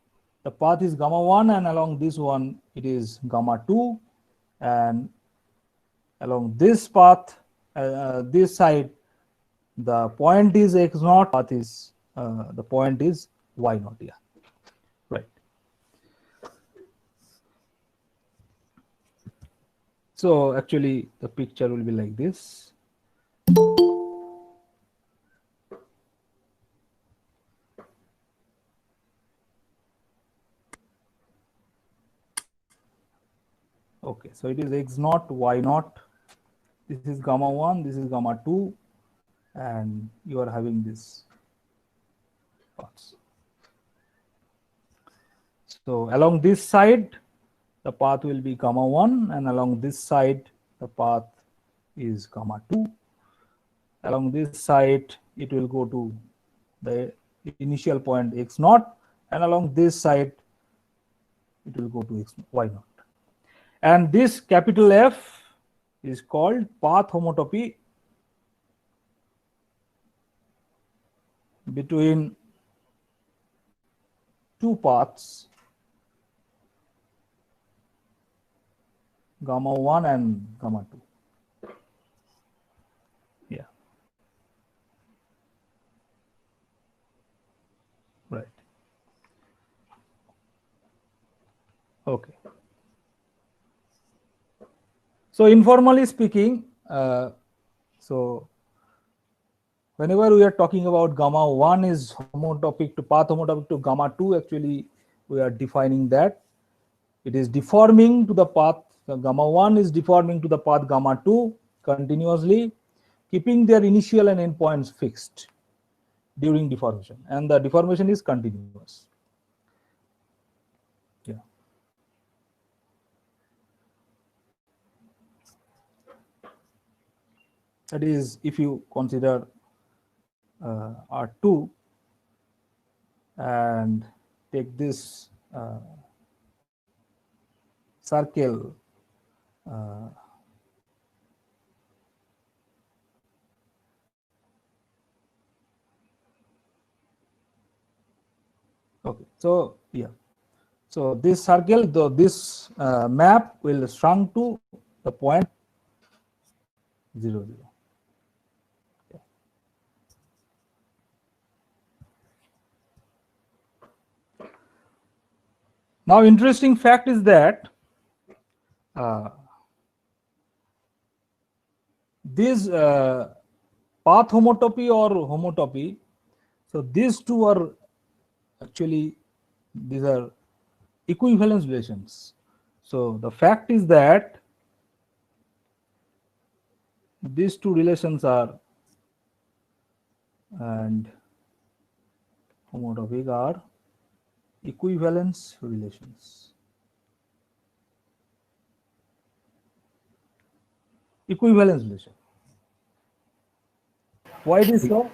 the path is gamma 1, and along this one it is gamma 2, and along this path, this side, the point is x0, path is the point is y0. Yeah, right. So actually the picture will be like this. Okay, so it is x naught, y naught. This is gamma 1, this is gamma 2, and you are having this paths. So along this side, the path will be gamma 1, and along this side, the path is gamma 2. Along this side, it will go to the initial point x naught, and along this side, it will go to y naught. And this capital F is called path homotopy between two paths, gamma 1 and gamma 2. Yeah. Right. Okay. So informally speaking, so whenever we are talking about gamma 1 is homotopic to path homotopic to gamma 2, actually we are defining that it is deforming to the path, gamma 1 is deforming to the path gamma 2 continuously, keeping their initial and end points fixed during deformation, and the deformation is continuous. Yeah. That is, if you consider R2 and take this circle okay, so yeah, so this circle, this map will shrunk to the point 0, 0. Okay. Now, interesting fact is that this path homotopy or homotopy, so these two are actually, these are equivalence relations. So the fact is that these two relations are and homotopic are equivalence relations. Equivalence relation. Why it is so?